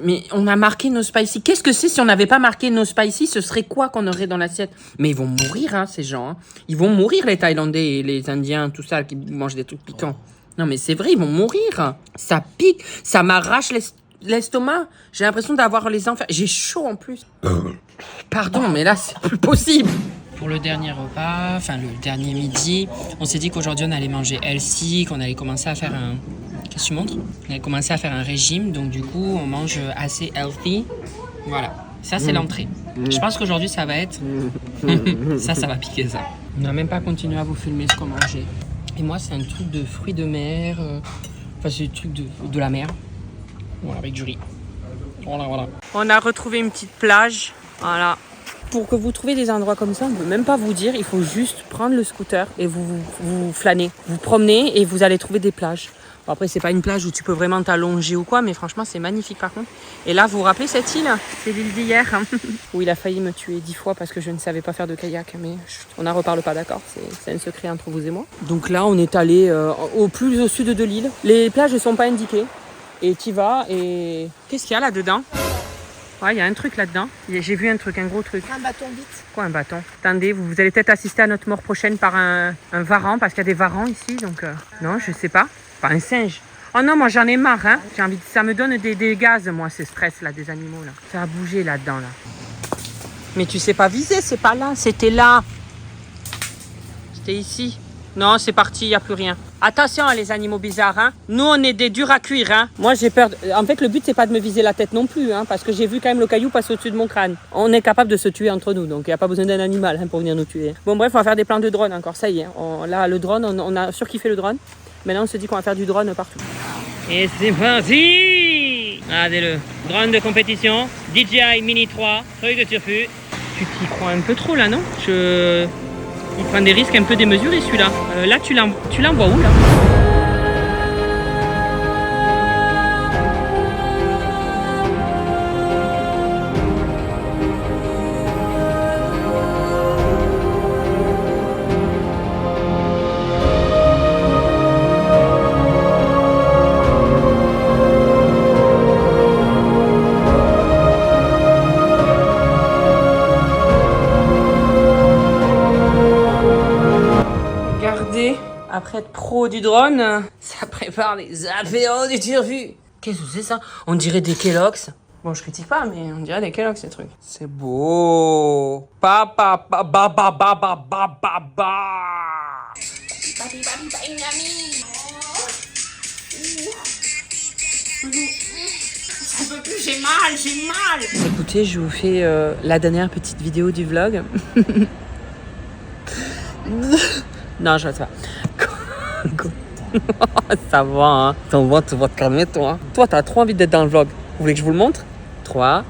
Speaker 3: Mais on a marqué no spicy. Qu'est-ce que c'est si on n'avait pas marqué no spicy? Ce serait quoi qu'on aurait dans l'assiette? Mais ils vont mourir, hein, ces gens. Hein. Ils vont mourir, les Thaïlandais et les Indiens, tout ça, qui mangent des trucs piquants. Non, mais c'est vrai, ils vont mourir. Ça pique, ça m'arrache l'estomac. J'ai l'impression d'avoir les enfers. J'ai chaud en plus. Pardon, mais là, c'est plus possible. Pour le dernier repas, enfin le dernier midi, on s'est dit qu'aujourd'hui on allait manger healthy, qu'on allait commencer à faire un... Qu'est-ce que tu montres? On allait commencer à faire un régime, donc du coup on mange assez healthy. Voilà, ça c'est l'entrée. Je pense qu'aujourd'hui ça va être... ça va piquer ça. On n'a même pas continué à vous filmer ce qu'on mangeait. Et moi c'est un truc de fruits de mer, enfin c'est un truc de la mer. Voilà, avec du riz. Voilà.
Speaker 4: On a retrouvé une petite plage, voilà. Pour que vous trouviez des endroits comme ça, on ne peut même pas vous dire, il faut juste prendre le scooter et vous flânez. Vous promenez et vous allez trouver des plages. Bon, après, c'est pas une plage où tu peux vraiment t'allonger ou quoi, mais franchement, c'est magnifique par contre. Et là, vous vous rappelez cette île? C'est l'île d'hier, hein, où il a failli me tuer 10 fois parce que je ne savais pas faire de kayak. Mais on n'en reparle pas, d'accord? C'est un secret entre vous et moi. Donc là, on est allé au plus au sud de l'île. Les plages ne sont pas indiquées. Et tu vas et... Qu'est-ce qu'il y a là-dedans? Ouais, il y a un truc là-dedans. J'ai vu un truc, un gros truc.
Speaker 6: Un bâton vite.
Speaker 4: Quoi, un bâton? Attendez, vous allez peut-être assister à notre mort prochaine par un varan, parce qu'il y a des varans ici, donc... Non, je sais pas. Pas un singe. Oh non, moi j'en ai marre, hein. J'ai envie de... Ça me donne des gaz, moi, ce stress, là, des animaux, là. Ça a bougé là-dedans, là. Mais tu sais pas viser, c'est pas là. C'était là. C'était ici. Non, c'est parti, il n'y a plus rien. Attention les animaux bizarres, hein. Nous on est des durs à cuire, hein. Moi j'ai peur, en fait le but c'est pas de me viser la tête non plus, hein, parce que j'ai vu quand même le caillou passer au-dessus de mon crâne. On est capable de se tuer entre nous, donc il n'y a pas besoin d'un animal, hein, pour venir nous tuer. Bon bref, on va faire des plans de drone encore, ça y est. Là le drone, on a surkiffé le drone. Maintenant on se dit qu'on va faire du drone partout. Et c'est parti. Regardez-le, drone de compétition, DJI Mini 3, truc de turfu. Tu t'y crois un peu trop là, non? Il prend des risques un peu démesurés celui-là. Là, tu l'envoies où là? Après être pro du drone, ça prépare les apéros du turfu. Qu'est-ce que c'est ça? On dirait des Kellogg's. Bon, je critique pas, mais on dirait des Kellogg's ces trucs. C'est beau. Pa pa pa ba ba ba ba ba ba ba. Ça peut plus, j'ai mal. Écoutez, je vous fais la dernière petite vidéo du vlog. Non, je sais pas. Ça va, hein. Tu vas te calmer, toi. Toi, t'as trop envie d'être dans le vlog. Vous voulez que je vous le montre? 3,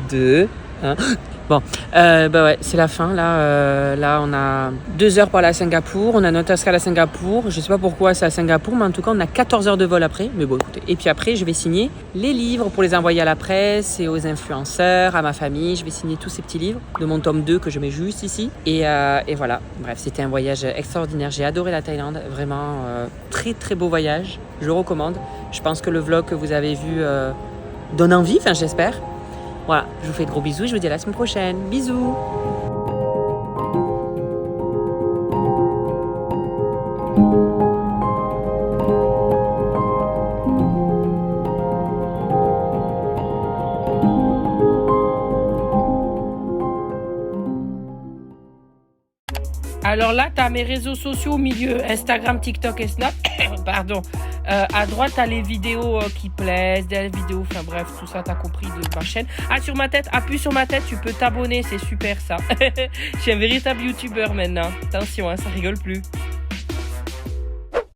Speaker 4: 2, 1. Bon, bah ouais, c'est la fin. Là, on a 2 heures pour aller à Singapour. On a notre escale à Singapour. Je sais pas pourquoi c'est à Singapour, mais en tout cas, on a 14 heures de vol après. Mais bon, écoutez. Et puis après, je vais signer les livres pour les envoyer à la presse et aux influenceurs, à ma famille. Je vais signer tous ces petits livres de mon tome 2 que je mets juste ici. Et voilà. Bref, c'était un voyage extraordinaire. J'ai adoré la Thaïlande. Vraiment, très, très beau voyage. Je le recommande. Je pense que le vlog que vous avez vu donne envie. Enfin, j'espère. Voilà, je vous fais de gros bisous et je vous dis à la semaine prochaine. Bisous! Alors là, tu as mes réseaux sociaux au milieu, Instagram, TikTok et Snap. Pardon. À droite, tu as les vidéos qui plaisent, des vidéos, enfin bref, tout ça, tu as compris de ma chaîne. Ah, sur ma tête, appuie sur ma tête, tu peux t'abonner, c'est super ça. Je suis un véritable youtubeur maintenant. Attention, hein, ça rigole plus.